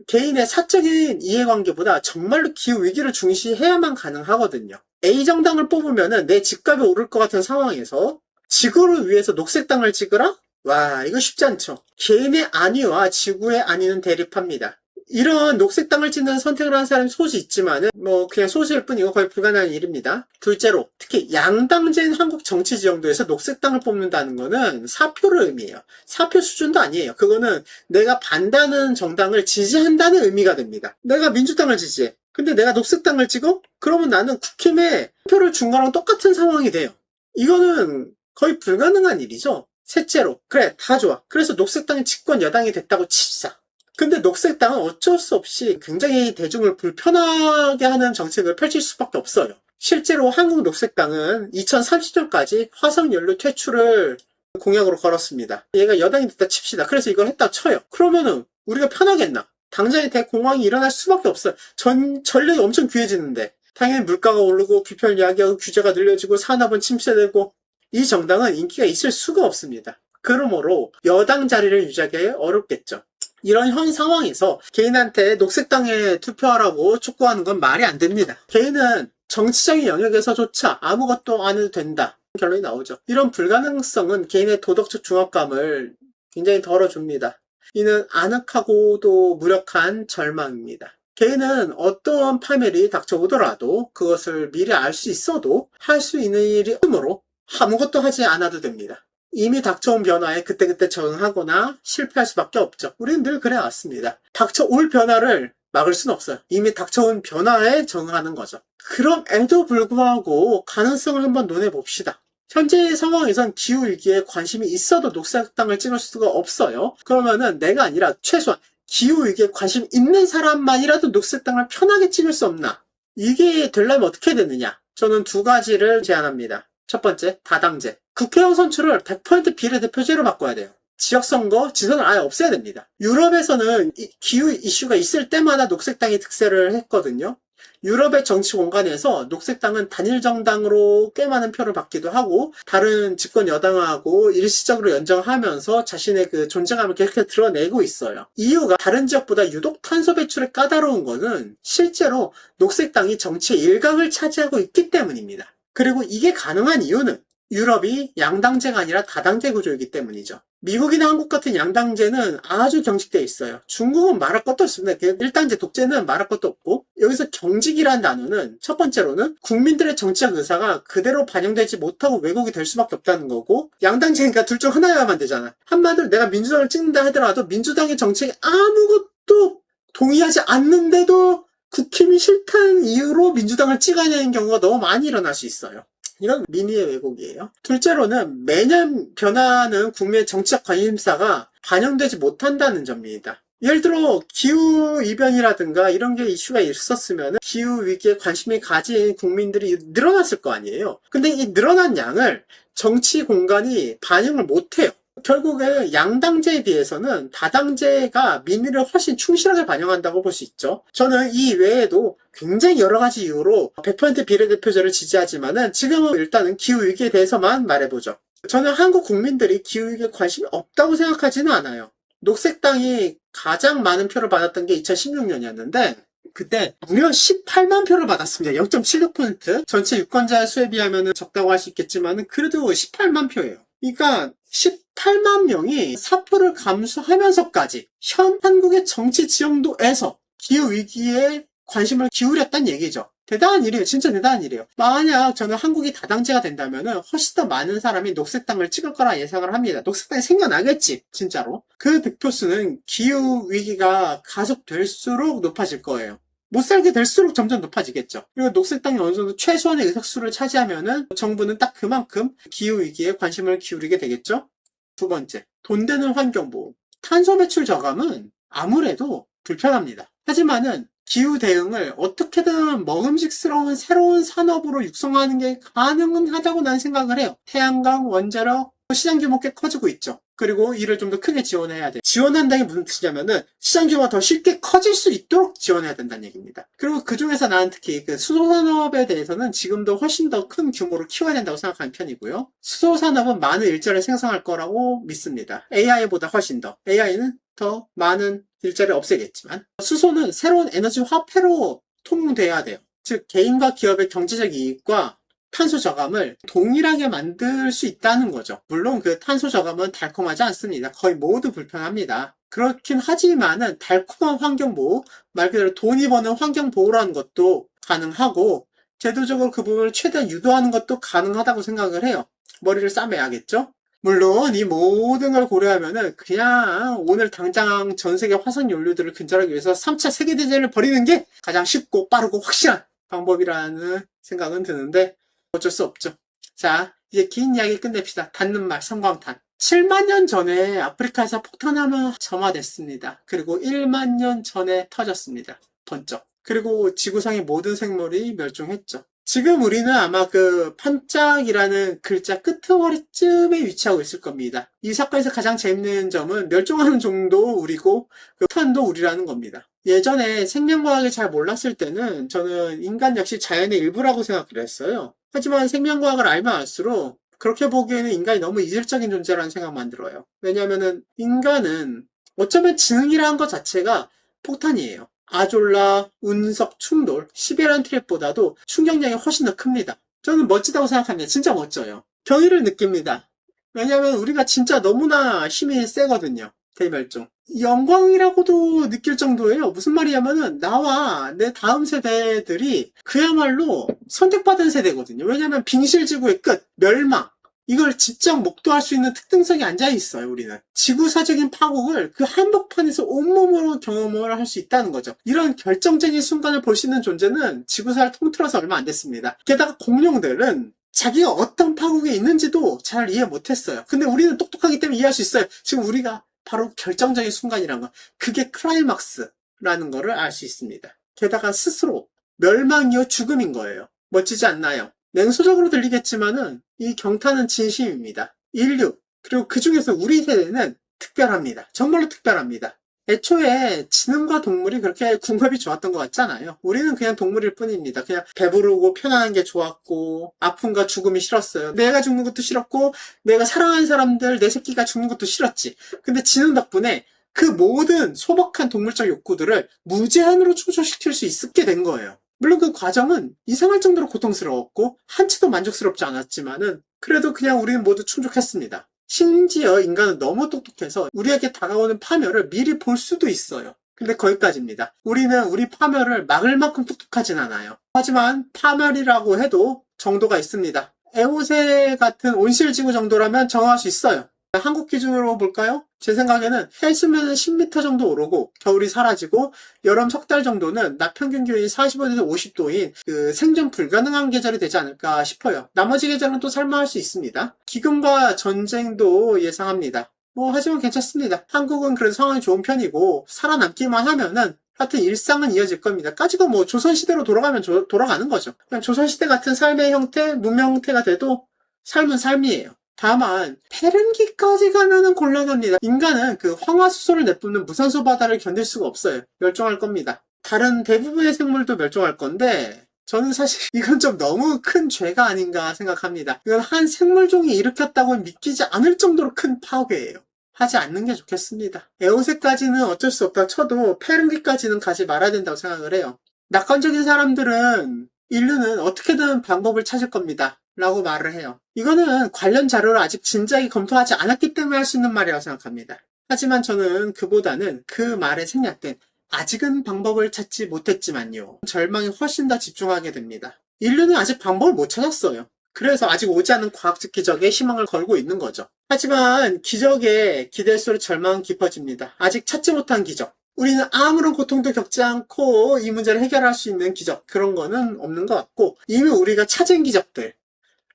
개인의 사적인 이해관계보다 정말로 기후위기를 중시해야만 가능하거든요. A정당을 뽑으면은 내 집값이 오를 것 같은 상황에서 지구를 위해서 녹색당을 찍으라? 와, 이거 쉽지 않죠. 개인의 안위와 지구의 안위는 대립합니다. 이런 녹색 땅을 찍는 선택을 하는 사람이 소수 있지만은 뭐 그냥 소수일 뿐이고 거의 불가능한 일입니다. 둘째로 특히 양당제인 한국 정치 지형도에서 녹색 땅을 뽑는다는 거는 사표를 의미해요. 사표 수준도 아니에요. 그거는 내가 반대하는 정당을 지지한다는 의미가 됩니다. 내가 민주당을 지지해. 근데 내가 녹색 땅을 찍어? 그러면 나는 국힘에 표를 준 거랑 똑같은 상황이 돼요. 이거는 거의 불가능한 일이죠. 셋째로 그래 다 좋아. 그래서 녹색 땅이 집권 여당이 됐다고 칩시다. 근데 녹색당은 어쩔 수 없이 굉장히 대중을 불편하게 하는 정책을 펼칠 수밖에 없어요. 실제로 한국 녹색당은 2030년까지 화석연료 퇴출을 공약으로 걸었습니다. 얘가 여당이 됐다 칩시다. 그래서 이걸 했다 쳐요. 그러면은 우리가 편하겠나? 당장에 대공황이 일어날 수밖에 없어요. 전력이 엄청 귀해지는데 당연히 물가가 오르고 비편 이야기하고 규제가 늘려지고 산업은 침체되고 이 정당은 인기가 있을 수가 없습니다. 그러므로 여당 자리를 유지하기 어렵겠죠. 이런 현 상황에서 개인한테 녹색당에 투표하라고 촉구하는 건 말이 안 됩니다. 개인은 정치적인 영역에서조차 아무것도 안 해도 된다. 결론이 나오죠. 이런 불가능성은 개인의 도덕적 중압감을 굉장히 덜어줍니다. 이는 아늑하고도 무력한 절망입니다. 개인은 어떠한 파멸이 닥쳐오더라도 그것을 미리 알 수 있어도 할 수 있는 일이 없으므로 아무것도 하지 않아도 됩니다. 이미 닥쳐온 변화에 그때그때 적응하거나 실패할 수밖에 없죠. 우리는 늘 그래왔습니다. 닥쳐올 변화를 막을 수는 없어요. 이미 닥쳐온 변화에 적응하는 거죠. 그럼에도 불구하고 가능성을 한번 논해봅시다. 현재 상황에선 기후위기에 관심이 있어도 녹색당을 찍을 수가 없어요. 그러면은 내가 아니라 최소한 기후위기에 관심 있는 사람만이라도 녹색당을 편하게 찍을 수 없나? 이게 되려면 어떻게 되느냐? 저는 두 가지를 제안합니다. 첫 번째, 다당제. 국회의원 선출을 100% 비례대표제로 바꿔야 돼요. 지역선거 지선을 아예 없애야 됩니다. 유럽에서는 기후 이슈가 있을 때마다 녹색당이 득세를 했거든요. 유럽의 정치 공간에서 녹색당은 단일 정당으로 꽤 많은 표를 받기도 하고 다른 집권 여당하고 일시적으로 연정하면서 자신의 그 존재감을 계속 드러내고 있어요. 이유가 다른 지역보다 유독 탄소 배출이 까다로운 것은 실제로 녹색당이 정치의 일각을 차지하고 있기 때문입니다. 그리고 이게 가능한 이유는 유럽이 양당제가 아니라 다당제 구조이기 때문이죠. 미국이나 한국 같은 양당제는 아주 경직되어 있어요. 중국은 말할 것도 없습니다. 일당제 독재는 말할 것도 없고 여기서 경직이라는 단어는 첫 번째로는 국민들의 정치적 의사가 그대로 반영되지 못하고 왜곡이 될 수밖에 없다는 거고 양당제니까 둘 중 하나여야만 되잖아. 한마디로 내가 민주당을 찍는다 하더라도 민주당의 정책에 아무것도 동의하지 않는데도 국힘이 싫다는 이유로 민주당을 찍어야 되는 경우가 너무 많이 일어날 수 있어요. 이건 민의의 왜곡이에요. 둘째로는 매년 변화하는 국민의 정치적 관심사가 반영되지 못한다는 점입니다. 예를 들어 기후이변이라든가 이런 게 이슈가 있었으면 기후위기에 관심이 가진 국민들이 늘어났을 거 아니에요. 근데 이 늘어난 양을 정치 공간이 반영을 못해요. 결국에 양당제에 비해서는 다당제가 민의를 훨씬 충실하게 반영한다고 볼 수 있죠. 저는 이 외에도 굉장히 여러 가지 이유로 100% 비례대표제를 지지하지만은 지금은 일단은 기후위기에 대해서만 말해보죠. 저는 한국 국민들이 기후위기에 관심이 없다고 생각하지는 않아요. 녹색당이 가장 많은 표를 받았던 게 2016년이었는데 그때 무려 18만 표를 받았습니다. 0.76%. 전체 유권자 수에 비하면 적다고 할 수 있겠지만 그래도 18만 표예요. 그러니까 18만 명이 사표를 감수하면서까지 현 한국의 정치 지형도에서 기후위기에 관심을 기울였다는 얘기죠. 대단한 일이에요. 진짜 대단한 일이에요. 만약 저는 한국이 다당제가 된다면 훨씬 더 많은 사람이 녹색당을 찍을 거라 예상을 합니다. 녹색당이 생겨나겠지. 진짜로. 그 득표수는 기후위기가 가속될수록 높아질 거예요. 못 살게 될수록 점점 높아지겠죠. 그리고 녹색당이 어느 정도 최소한의 의석수를 차지하면은 정부는 딱 그만큼 기후위기에 관심을 기울이게 되겠죠. 두 번째, 돈 되는 환경보호. 탄소 배출 저감은 아무래도 불편합니다. 하지만은 기후 대응을 어떻게든 먹음직스러운 새로운 산업으로 육성하는 게 가능은 하다고 난 생각을 해요. 태양광, 원자력, 시장 규모 꽤 커지고 있죠. 그리고 이를 좀 더 크게 지원해야 돼. 지원한다는 게 무슨 뜻이냐면은 시장 규모가 더 쉽게 커질 수 있도록 지원해야 된다는 얘기입니다. 그리고 그 중에서 나는 특히 그 수소산업에 대해서는 지금도 훨씬 더 큰 규모로 키워야 된다고 생각하는 편이고요. 수소산업은 많은 일자리를 생성할 거라고 믿습니다. AI보다 훨씬 더. AI는 더 많은 일자리를 없애겠지만 수소는 새로운 에너지 화폐로 통용돼야 돼요. 즉 개인과 기업의 경제적 이익과 탄소 저감을 동일하게 만들 수 있다는 거죠. 물론 그 탄소 저감은 달콤하지 않습니다. 거의 모두 불편합니다. 그렇긴 하지만은 달콤한 환경보호, 말 그대로 돈이 버는 환경보호라는 것도 가능하고 제도적으로 그 부분을 최대한 유도하는 것도 가능하다고 생각을 해요. 머리를 싸매야겠죠? 물론 이 모든 걸 고려하면은 그냥 오늘 당장 전 세계 화석 연료들을 근절하기 위해서 3차 세계대전을 벌이는 게 가장 쉽고 빠르고 확실한 방법이라는 생각은 드는데 어쩔 수 없죠. 자, 이제 긴 이야기 끝냅시다. 닿는 말, 섬광탄. 7만 년 전에 아프리카에서 폭탄하면 점화됐습니다. 그리고 1만 년 전에 터졌습니다. 번쩍. 그리고 지구상의 모든 생물이 멸종했죠. 지금 우리는 아마 그 판짝이라는 글자 끄트머리쯤에 위치하고 있을 겁니다. 이 사건에서 가장 재밌는 점은 멸종하는 종도 우리고 그 폭탄도 우리라는 겁니다. 예전에 생명과학을 잘 몰랐을 때는 저는 인간 역시 자연의 일부라고 생각을 했어요. 하지만 생명과학을 알면 알수록 그렇게 보기에는 인간이 너무 이질적인 존재라는 생각만 들어요. 왜냐하면은 인간은 어쩌면 지능이라는 것 자체가 폭탄이에요. 아졸라, 운석, 충돌, 시베리안 트랩보다도 충격량이 훨씬 더 큽니다. 저는 멋지다고 생각합니다. 진짜 멋져요. 경의를 느낍니다. 왜냐하면 우리가 진짜 너무나 힘이 세거든요. 대멸종. 영광이라고도 느낄 정도예요. 무슨 말이냐면은 나와 내 다음 세대들이 그야말로 선택받은 세대거든요. 왜냐하면 빙실지구의 끝, 멸망. 이걸 직접 목도할 수 있는 특등석에 앉아있어요, 우리는. 지구사적인 파국을 그 한복판에서 온몸으로 경험을 할 수 있다는 거죠. 이런 결정적인 순간을 볼 수 있는 존재는 지구사를 통틀어서 얼마 안 됐습니다. 게다가 공룡들은 자기가 어떤 파국에 있는지도 잘 이해 못했어요. 근데 우리는 똑똑하기 때문에 이해할 수 있어요. 지금 우리가 바로 결정적인 순간이란 거. 그게 클라이막스라는 거를 알 수 있습니다. 게다가 스스로 멸망이요 죽음인 거예요. 멋지지 않나요? 냉소적으로 들리겠지만은 이 경탄은 진심입니다. 인류, 그리고 그 중에서 우리 세대는 특별합니다. 정말로 특별합니다. 애초에 지능과 동물이 그렇게 궁합이 좋았던 것 같잖아요. 우리는 그냥 동물일 뿐입니다. 그냥 배부르고 편안한 게 좋았고 아픔과 죽음이 싫었어요. 내가 죽는 것도 싫었고 내가 사랑하는 사람들, 내 새끼가 죽는 것도 싫었지. 근데 지능 덕분에 그 모든 소박한 동물적 욕구들을 무제한으로 충족시킬 수 있게 된 거예요. 물론 그 과정은 이상할 정도로 고통스러웠고 한치도 만족스럽지 않았지만은 그래도 그냥 우리는 모두 충족했습니다. 심지어 인간은 너무 똑똑해서 우리에게 다가오는 파멸을 미리 볼 수도 있어요. 근데 거기까지입니다. 우리는 우리 파멸을 막을 만큼 똑똑하진 않아요. 하지만 파멸이라고 해도 정도가 있습니다. 에오세 같은 온실지구 정도라면 정할 수 있어요. 한국 기준으로 볼까요? 제 생각에는 해수면은 10m 정도 오르고 겨울이 사라지고 여름 석 달 정도는 낮 평균 기온이 45도에서 50도인 그 생존 불가능한 계절이 되지 않을까 싶어요. 나머지 계절은 또 살만할 수 있습니다. 기근과 전쟁도 예상합니다. 하지만 괜찮습니다. 한국은 그래도 상황이 좋은 편이고 살아남기만 하면은 하여튼 일상은 이어질 겁니다. 까지고 조선시대로 돌아가면 돌아가는 거죠. 그냥 조선시대 같은 삶의 형태, 문명 형태가 돼도 삶은 삶이에요. 다만 페른기까지 가면은 곤란합니다. 인간은 그 황화수소를 내뿜는 무산소 바다를 견딜 수가 없어요. 멸종할 겁니다. 다른 대부분의 생물도 멸종할 건데 저는 사실 이건 좀 너무 큰 죄가 아닌가 생각합니다. 이건 한 생물종이 일으켰다고 믿기지 않을 정도로 큰 파괴예요. 하지 않는 게 좋겠습니다. 에오세까지는 어쩔 수 없다 쳐도 페른기까지는 가지 말아야 된다고 생각을 해요. 낙관적인 사람들은 인류는 어떻게든 방법을 찾을 겁니다. 라고 말을 해요. 이거는 관련 자료를 아직 진작에 검토하지 않았기 때문에 할 수 있는 말이라고 생각합니다. 하지만 저는 그보다는 그 말에 생략된 아직은 방법을 찾지 못했지만요. 절망에 훨씬 더 집중하게 됩니다. 인류는 아직 방법을 못 찾았어요. 그래서 아직 오지 않은 과학적 기적에 희망을 걸고 있는 거죠. 하지만 기적에 기댈수록 절망은 깊어집니다. 아직 찾지 못한 기적. 우리는 아무런 고통도 겪지 않고 이 문제를 해결할 수 있는 기적, 그런 거는 없는 것 같고 이미 우리가 찾은 기적들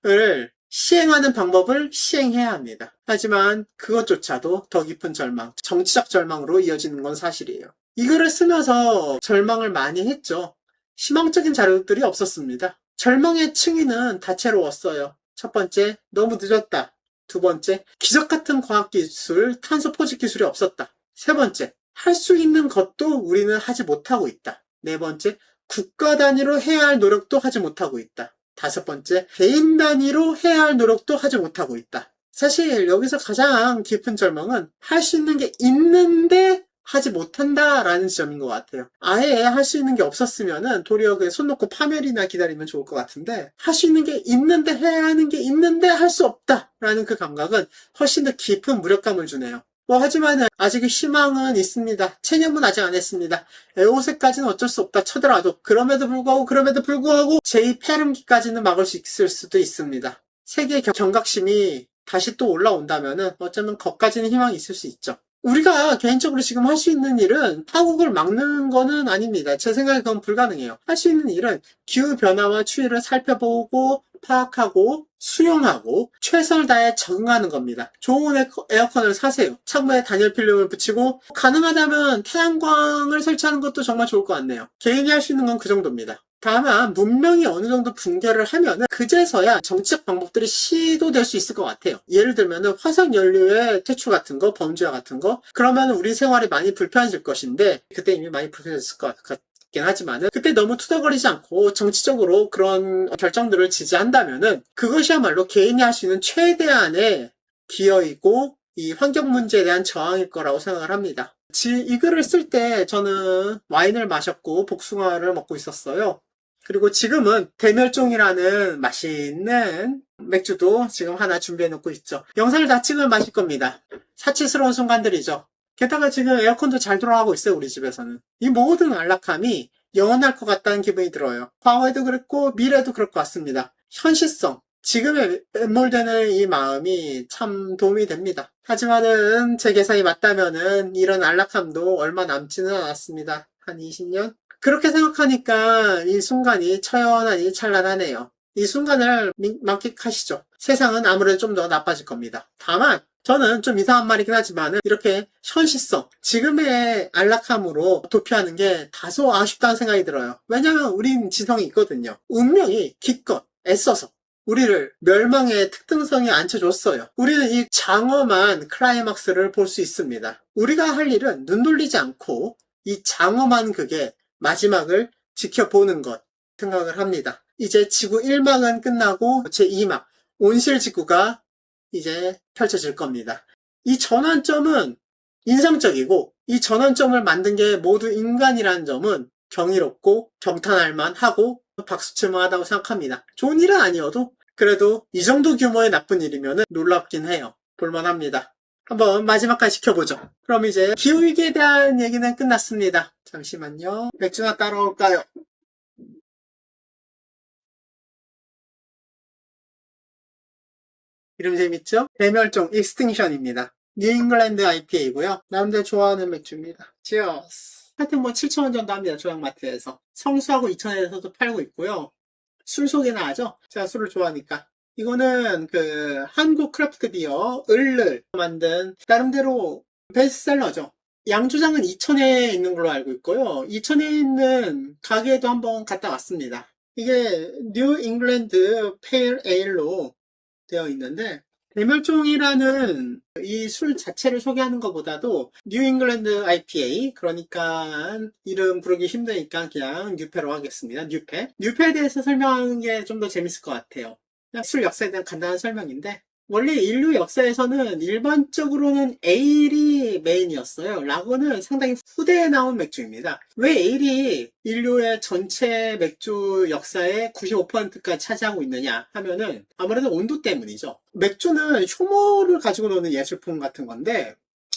을 시행하는 방법을 시행해야 합니다. 하지만 그것조차도 더 깊은 절망, 정치적 절망으로 이어지는 건 사실이에요. 이 글을 쓰면서 절망을 많이 했죠. 희망적인 자료들이 없었습니다. 절망의 층위는 다채로웠어요. 첫 번째, 너무 늦었다. 두 번째, 기적 같은 과학기술, 탄소 포집 기술이 없었다. 세 번째, 할 수 있는 것도 우리는 하지 못하고 있다. 네 번째, 국가 단위로 해야 할 노력도 하지 못하고 있다. 다섯 번째, 개인 단위로 해야 할 노력도 하지 못하고 있다. 사실 여기서 가장 깊은 절망은 할 수 있는 게 있는데 하지 못한다라는 지점인 것 같아요. 아예 할 수 있는 게 없었으면은 도리어 그 손 놓고 파멸이나 기다리면 좋을 것 같은데, 할 수 있는 게 있는데 해야 하는 게 있는데 할 수 없다라는 그 감각은 훨씬 더 깊은 무력감을 주네요. 뭐 하지만은 아직 희망은 있습니다. 체념은 아직 안 했습니다. 에오세까지는 어쩔 수 없다 쳐더라도 그럼에도 불구하고 제2페름기까지는 막을 수 있을 수도 있습니다. 세계의 경각심이 다시 또 올라온다면은 어쩌면 거기까지는 희망이 있을 수 있죠. 우리가 개인적으로 지금 할 수 있는 일은 파국을 막는 거는 아닙니다. 제 생각에 그건 불가능해요. 할 수 있는 일은 기후변화와 추이를 살펴보고 파악하고 수용하고 최선을 다해 적응하는 겁니다. 좋은 에어컨을 사세요. 창문에 단열 필름을 붙이고 가능하다면 태양광을 설치하는 것도 정말 좋을 것 같네요. 개인이 할 수 있는 건 그 정도입니다. 다만 문명이 어느 정도 붕괴를 하면은 그제서야 정치적 방법들이 시도될 수 있을 것 같아요. 예를 들면은 화석 연료의 퇴출 같은 거, 범죄와 같은 거, 그러면 우리 생활이 많이 불편해질 것인데, 그때 이미 많이 불편해졌을 것 같긴 하지만은 그때 너무 투덜거리지 않고 정치적으로 그런 결정들을 지지한다면은 그것이야말로 개인이 할 수 있는 최대한의 기여이고 이 환경 문제에 대한 저항일 거라고 생각을 합니다. 이 글을 쓸 때 저는 와인을 마셨고 복숭아를 먹고 있었어요. 그리고 지금은 대멸종이라는 맛있는 맥주도 지금 하나 준비해 놓고 있죠. 영상을 다 찍으면 마실 겁니다. 사치스러운 순간들이죠. 게다가 지금 에어컨도 잘 돌아가고 있어요, 우리 집에서는. 이 모든 안락함이 영원할 것 같다는 기분이 들어요. 과거에도 그랬고 미래도 그럴 것 같습니다. 현실성, 지금에 매몰되는 이 마음이 참 도움이 됩니다. 하지만은 제 계산이 맞다면은 이런 안락함도 얼마 남지는 않았습니다. 한 20년? 그렇게 생각하니까 이 순간이 처연하니 찬란하네요. 이 순간을 만끽하시죠. 세상은 아무래도 좀 더 나빠질 겁니다. 다만 저는 좀 이상한 말이긴 하지만 이렇게 현실성, 지금의 안락함으로 도피하는 게 다소 아쉽다는 생각이 들어요. 왜냐하면 우린 지성이 있거든요. 운명이 기껏 애써서 우리를 멸망의 특등성에 앉혀줬어요. 우리는 이 장엄한 클라이막스를 볼 수 있습니다. 우리가 할 일은 눈 돌리지 않고 이 장엄한 극의 마지막을 지켜보는 것 생각을 합니다. 이제 지구 1막은 끝나고 제2막 온실지구가 이제 펼쳐질 겁니다. 이 전환점은 인상적이고 이 전환점을 만든 게 모두 인간이라는 점은 경이롭고 경탄할 만하고 박수칠만하다고 생각합니다. 좋은 일은 아니어도 그래도 이 정도 규모의 나쁜 일이면 놀랍긴 해요. 볼만합니다. 한번 마지막까지 지켜보죠. 그럼 이제 기후위기에 대한 얘기는 끝났습니다. 잠시만요. 맥주나 따라올까요? 이름 재밌죠? 대멸종 익스팅션입니다. 뉴잉글랜드 IPA고요. 나름대로 좋아하는 맥주입니다. 치어스. 하여튼 뭐 7,000원 정도 합니다. 조약마트에서. 성수하고 이천에서도 팔고 있고요. 술 소개나 하죠? 제가 술을 좋아하니까. 이거는 그 한국 크래프트 비어 을을 만든 나름대로 베스트셀러죠. 양조장은 이천에 있는 걸로 알고 있고요. 이천에 있는 가게에도 한번 갔다 왔습니다. 이게 뉴 잉글랜드 페일 에일로 되어 있는데 대멸종이라는 이 술 자체를 소개하는 것보다도 뉴 잉글랜드 IPA, 그러니까 이름 부르기 힘드니까 그냥 뉴페로 하겠습니다. 뉴페에 대해서 설명하는 게 좀 더 재밌을 것 같아요. 그냥 술 역사에 대한 간단한 설명인데, 원래 인류 역사에서는 일반적으로는 에일이 메인이었어요. 라거는 상당히 후대에 나온 맥주입니다. 왜 에일이 인류의 전체 맥주 역사의 95%까지 차지하고 있느냐 하면은 아무래도 온도 때문이죠. 맥주는 효모를 가지고 노는 예술품 같은 건데,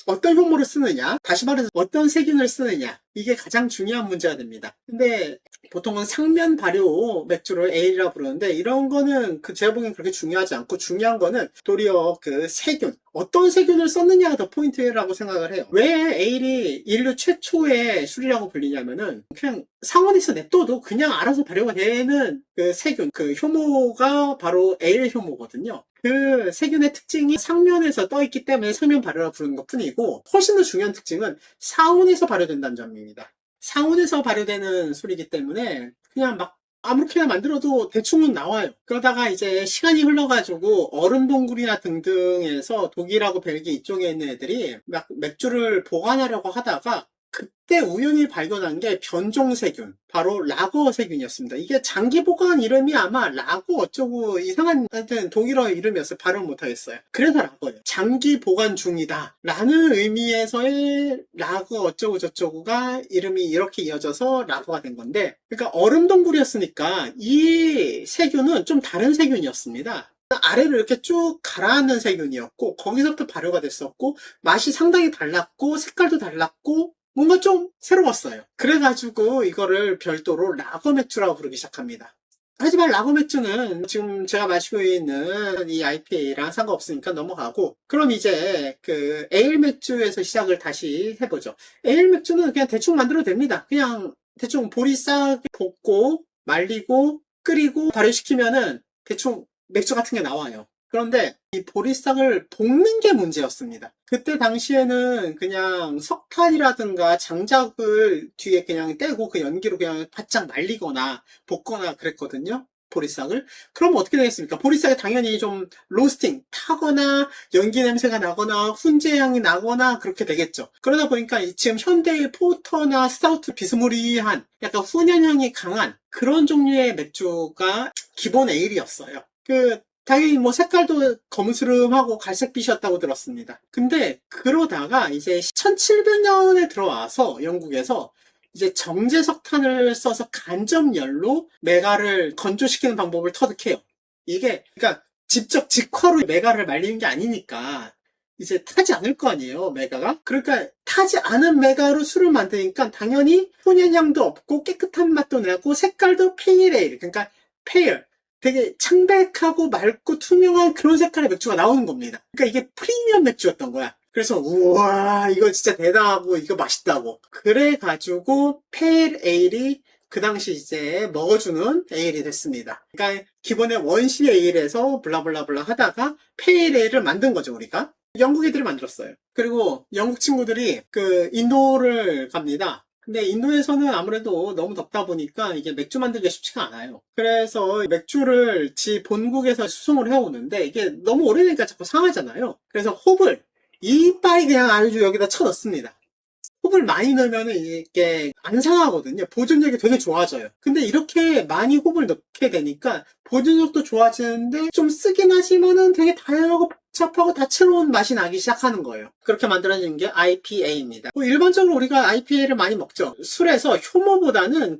어떤 효모를 쓰느냐, 다시 말해서 어떤 세균을 쓰느냐, 이게 가장 중요한 문제가 됩니다. 근데 보통은 상면 발효 맥주를 에일이라 부르는데, 이런 거는 제가 보기엔 그렇게 중요하지 않고, 중요한 거는 도리어 그 세균, 어떤 세균을 썼느냐가 더 포인트라고 생각을 해요. 왜 에일이 인류 최초의 술이라고 불리냐면은 그냥 상온에서 냅둬도 그냥 알아서 발효가 되는 그 세균, 그 효모가 바로 에일 효모거든요. 그 세균의 특징이 상면에서 떠있기 때문에 상면 발효라 부르는 것 뿐이고, 훨씬 더 중요한 특징은 상온에서 발효된다는 점입니다. 상온에서 발효되는 술이기 때문에 그냥 막 아무렇게나 만들어도 대충은 나와요. 그러다가 이제 시간이 흘러가지고 얼음 동굴이나 등등에서 독일하고 벨기에 이쪽에 있는 애들이 막 맥주를 보관하려고 하다가 그때 우연히 발견한 게 변종세균, 바로 라거 세균이었습니다. 이게 장기 보관 이름이 아마 라거 어쩌고 이상한 하여튼 독일어 이름이었어요. 발음 못하겠어요. 그래서 라거예요. 장기 보관 중이다 라는 의미에서의 라거 어쩌고 저쩌고가 이름이 이렇게 이어져서 라거가 된 건데, 그러니까 얼음동굴이었으니까 이 세균은 좀 다른 세균이었습니다. 아래로 이렇게 쭉 가라앉는 세균이었고, 거기서부터 발효가 됐었고, 맛이 상당히 달랐고, 색깔도 달랐고, 뭔가 좀 새로웠어요. 그래가지고 이거를 별도로 라거 맥주라고 부르기 시작합니다. 하지만 라거 맥주는 지금 제가 마시고 있는 이 IPA랑 상관없으니까 넘어가고, 그럼 이제 그 에일 맥주에서 시작을 다시 해보죠. 에일 맥주는 그냥 대충 만들어도 됩니다. 그냥 대충 보리싹 볶고 말리고 끓이고 발효시키면은 대충 맥주 같은 게 나와요. 그런데 이 보리싹을 볶는 게 문제였습니다. 그때 당시에는 그냥 석탄이라든가 장작을 뒤에 그냥 떼고 그 연기로 그냥 바짝 말리거나 볶거나 그랬거든요. 보리싹을. 그럼 어떻게 되겠습니까? 보리싹이 당연히 좀 로스팅, 타거나 연기 냄새가 나거나 훈제 향이 나거나 그렇게 되겠죠. 그러다 보니까 지금 현대의 포터나 스타우트 비스무리한 약간 훈연향이 강한 그런 종류의 맥주가 기본 에일이었어요. 당연히 뭐 색깔도 검은스름하고 갈색빛이었다고 들었습니다. 근데 그러다가 이제 1700년에 들어와서 영국에서 이제 정제석탄을 써서 간접열로 메가를 건조시키는 방법을 터득해요. 이게 그러니까 직접 직화로 메가를 말리는 게 아니니까 이제 타지 않을 거 아니에요, 메가가. 그러니까 타지 않은 메가로 술을 만드니까 당연히 혼연향도 없고 깨끗한 맛도 나고 색깔도 페일에일, 그러니까 페일, 되게 창백하고 맑고 투명한 그런 색깔의 맥주가 나오는 겁니다. 그러니까 이게 프리미엄 맥주였던 거야. 그래서 우와 이거 진짜 대단하고 이거 맛있다고. 그래가지고 페일 에일이 그 당시 이제 먹어주는 에일이 됐습니다. 그러니까 기본의 원시 에일에서 블라블라블라 하다가 페일 에일을 만든 거죠, 우리가. 영국 애들이 만들었어요. 그리고 영국 친구들이 그 인도를 갑니다. 근데 인도에서는 아무래도 너무 덥다 보니까 이게 맥주 만들기가 쉽지가 않아요. 그래서 맥주를 지 본국에서 수송을 해오는데 이게 너무 오래되니까 자꾸 상하잖아요. 그래서 홉을 이빨이 그냥 아주 여기다 쳐 넣습니다. 홉을 많이 넣으면 이게 안 상하거든요. 보존력이 되게 좋아져요. 근데 이렇게 많이 홉을 넣게 되니까 보존력도 좋아지는데 좀 쓰긴 하지만은 되게 다양하고 복잡하고 다채로운 맛이 나기 시작하는 거예요. 그렇게 만들어진 게 IPA입니다. 일반적으로 우리가 IPA를 많이 먹죠. 술에서 효모보다는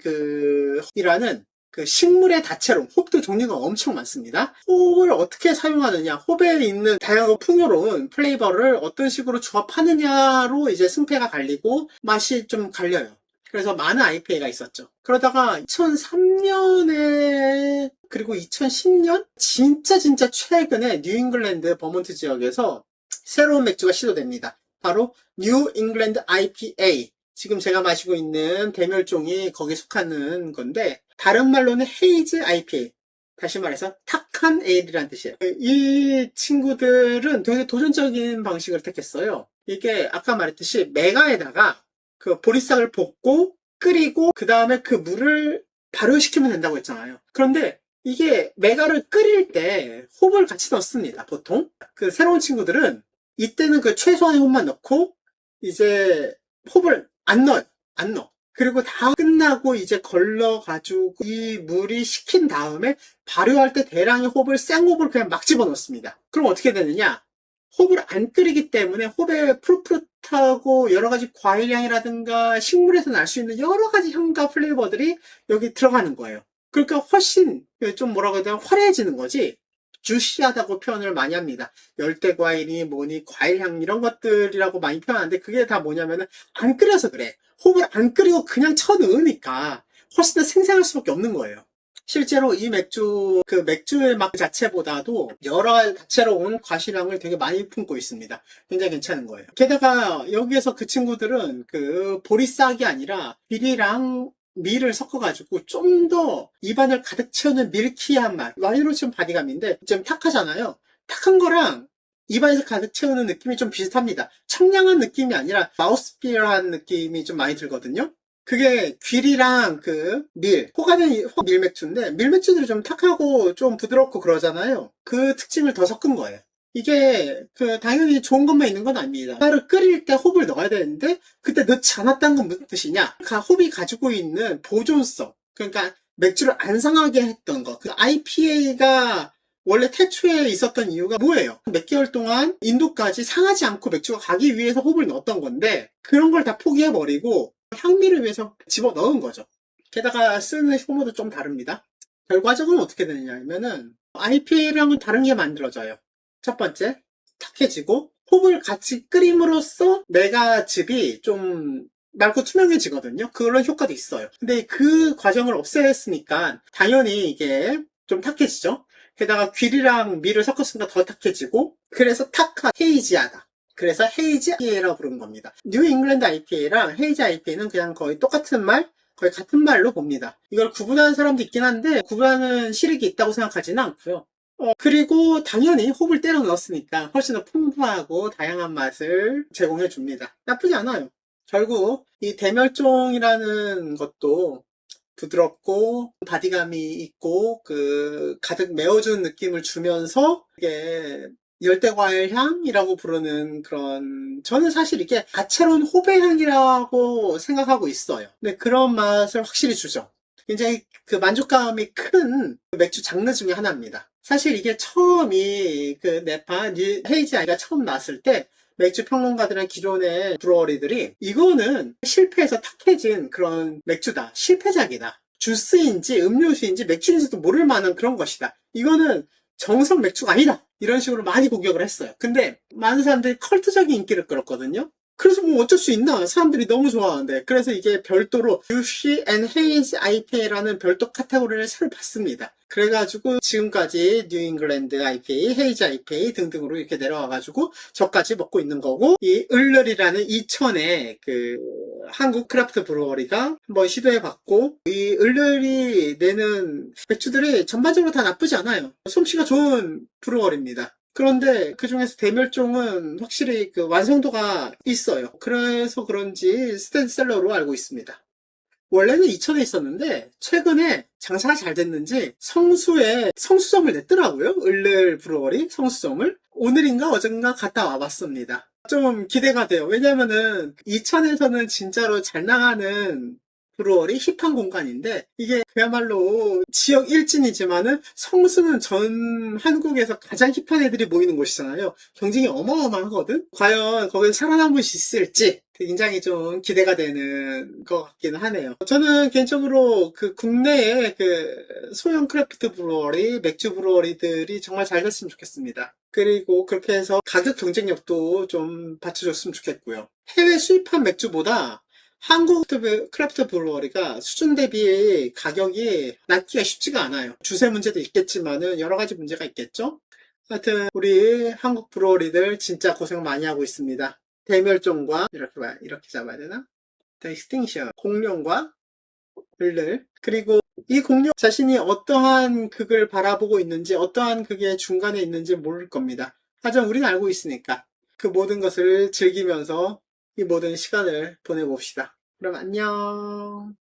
이라는 그 식물의 다채로움, 홉도 종류가 엄청 많습니다. 홉을 어떻게 사용하느냐, 홉에 있는 다양하고 풍요로운 플레이버를 어떤 식으로 조합하느냐로 이제 승패가 갈리고 맛이 좀 갈려요. 그래서 많은 IPA가 있었죠. 그러다가 2003년에 그리고 2010년 진짜 최근에 뉴잉글랜드 버몬트 지역에서 새로운 맥주가 시도됩니다. 바로 뉴 잉글랜드 IPA. 지금 제가 마시고 있는 대멸종이 거기에 속하는 건데 다른 말로는 헤이즈 IPA. 다시 말해서 탁한 에일이라는 뜻이에요. 이 친구들은 되게 도전적인 방식을 택했어요. 이게 아까 말했듯이 메가에다가 그 보리싹을 볶고 끓이고 그 다음에 그 물을 발효시키면 된다고 했잖아요. 그런데 이게 메가를 끓일 때 홉을 같이 넣습니다. 보통 그 새로운 친구들은 이때는 그 최소한의 홉만 넣고 이제 홉을 안 넣어요. 안 넣어. 그리고 다 끝나고 이제 걸러가지고 이 물이 식힌 다음에 발효할 때 대량의 홉을 생홉을 그냥 막 집어넣습니다. 그럼 어떻게 되느냐? 홉을 안 끓이기 때문에 홉의 푸릇푸릇하고 여러가지 과일향이라든가 식물에서 날 수 있는 여러가지 향과 플레이버들이 여기 들어가는 거예요. 그러니까 훨씬 좀 뭐라고 해야 되나 화려해지는 거지. 주시하다고 표현을 많이 합니다. 열대과일이 뭐니 과일향 이런 것들이라고 많이 표현하는데 그게 다 뭐냐면은 안 끓여서 그래. 홉을 안 끓이고 그냥 쳐 넣으니까 훨씬 더 생생할 수밖에 없는 거예요. 실제로 이 맥주, 그 맥주의 맛 자체보다도 여러 다채로운 과실향을 되게 많이 품고 있습니다. 굉장히 괜찮은 거예요. 게다가 여기에서 그 친구들은 그 보리싹이 아니라 비리랑 밀을 섞어가지고 좀 더 입안을 가득 채우는 밀키한 맛. 와인으로 치면 바디감인데 좀 탁하잖아요. 탁한 거랑 입안에서 가득 채우는 느낌이 좀 비슷합니다. 청량한 느낌이 아니라 마우스피어한 느낌이 좀 많이 들거든요. 그게 귀리랑 그 밀, 호가는 밀맥주인데 밀맥주들이 좀 탁하고 좀 부드럽고 그러잖아요. 그 특징을 더 섞은 거예요. 이게 당연히 좋은 것만 있는 건 아닙니다. 차를 끓일 때 홉을 넣어야 되는데 그때 넣지 않았다는 건 무슨 뜻이냐? 홉이 가지고 있는 보존성, 그러니까 맥주를 안 상하게 했던 거. IPA가 원래 태초에 있었던 이유가 뭐예요? 몇 개월 동안 인도까지 상하지 않고 맥주가 가기 위해서 홉을 넣었던 건데 그런 걸 다 포기해버리고 향미를 위해서 집어넣은 거죠. 게다가 쓰는 효모도 좀 다릅니다. 결과적으로 어떻게 되느냐 하면은 IPA랑은 다른 게 만들어져요. 첫 번째, 탁해지고 홉을 같이 끓임으로써 메가즙이 좀 맑고 투명해지거든요. 그런 효과도 있어요. 근데 그 과정을 없앴으니까 당연히 이게 좀 탁해지죠. 게다가 귀리랑 밀을 섞었으니까 더 탁해지고 그래서 헤이지하다. 그래서 헤이지 IPA라고 부르는 겁니다. 뉴 잉글랜드 IPA랑 헤이지 IPA는 그냥 거의 똑같은 말, 거의 같은 말로 봅니다. 이걸 구분하는 사람도 있긴 한데 구분하는 실익이 있다고 생각하지는 않고요. 그리고 당연히 홉을 때려 넣었으니까 훨씬 더 풍부하고 다양한 맛을 제공해 줍니다. 나쁘지 않아요. 결국 이 대멸종이라는 것도 부드럽고 바디감이 있고 가득 메워준 느낌을 주면서 이게 열대과일 향이라고 부르는 그런, 저는 사실 이게 다채로운 호배 향이라고 생각하고 있어요. 근데 그런 맛을 확실히 주죠. 굉장히 만족감이 큰 맥주 장르 중에 하나입니다. 사실 이게 처음이 네파 헤이지 아이가 처음 나왔을 때 맥주 평론가들이나 기존의 브루어리들이 이거는 실패해서 탁해진 그런 맥주다, 실패작이다, 주스인지 음료수인지 맥주인지도 모를 만한 그런 것이다, 이거는 정석 맥주가 아니다, 이런 식으로 많이 공격을 했어요. 근데 많은 사람들이 컬트적인 인기를 끌었거든요. 그래서 뭐 어쩔 수 있나, 사람들이 너무 좋아하는데. 그래서 이게 별도로 UC and Haze IPA라는 별도 카테고리를 새로 받습니다. 그래가지고 지금까지 뉴 잉글랜드 IPA, 헤이즈 IPA 등등으로 이렇게 내려와가지고 저까지 먹고 있는 거고, 이 을ler이라는 이천의 한국 크래프트 브루어리가 한번 시도해봤고, 이 을ler이 내는 맥주들이 전반적으로 다 나쁘지 않아요. 솜씨가 좋은 브루어리입니다. 그런데 그 중에서 대멸종은 확실히 완성도가 있어요. 그래서 그런지 스테디셀러로 알고 있습니다. 원래는 이천에 있었는데 최근에 장사가 잘 됐는지 성수점을 냈더라고요. 을를 브루어리 성수점을. 오늘인가 어젠가 갔다 와봤습니다. 좀 기대가 돼요. 왜냐면은 이천에서는 진짜로 잘 나가는 브루어리, 힙한 공간인데 이게 그야말로 지역 일진이지만은 성수는 전 한국에서 가장 힙한 애들이 모이는 곳이잖아요. 경쟁이 어마어마하거든. 과연 거기서 살아남을 수 있을지 굉장히 좀 기대가 되는 것 같기는 하네요. 저는 개인적으로 국내의 소형 크래프트 브루어리, 맥주 브루어리들이 정말 잘 됐으면 좋겠습니다. 그리고 그렇게 해서 가격 경쟁력도 좀 받쳐줬으면 좋겠고요. 해외 수입한 맥주보다 한국 크래프트 브루어리가 수준 대비 가격이 낮기가 쉽지가 않아요. 주세 문제도 있겠지만은 여러 가지 문제가 있겠죠. 하여튼 우리 한국 브루어리들 진짜 고생 많이 하고 있습니다. 대멸종과 이렇게 잡아야 되나? 익스팅션, 공룡과 을를, 그리고 이 공룡 자신이 어떠한 극을 바라보고 있는지, 어떠한 극의 중간에 있는지 모를 겁니다. 하지만 우리는 알고 있으니까 그 모든 것을 즐기면서 이 모든 시간을 보내봅시다. 그럼 안녕.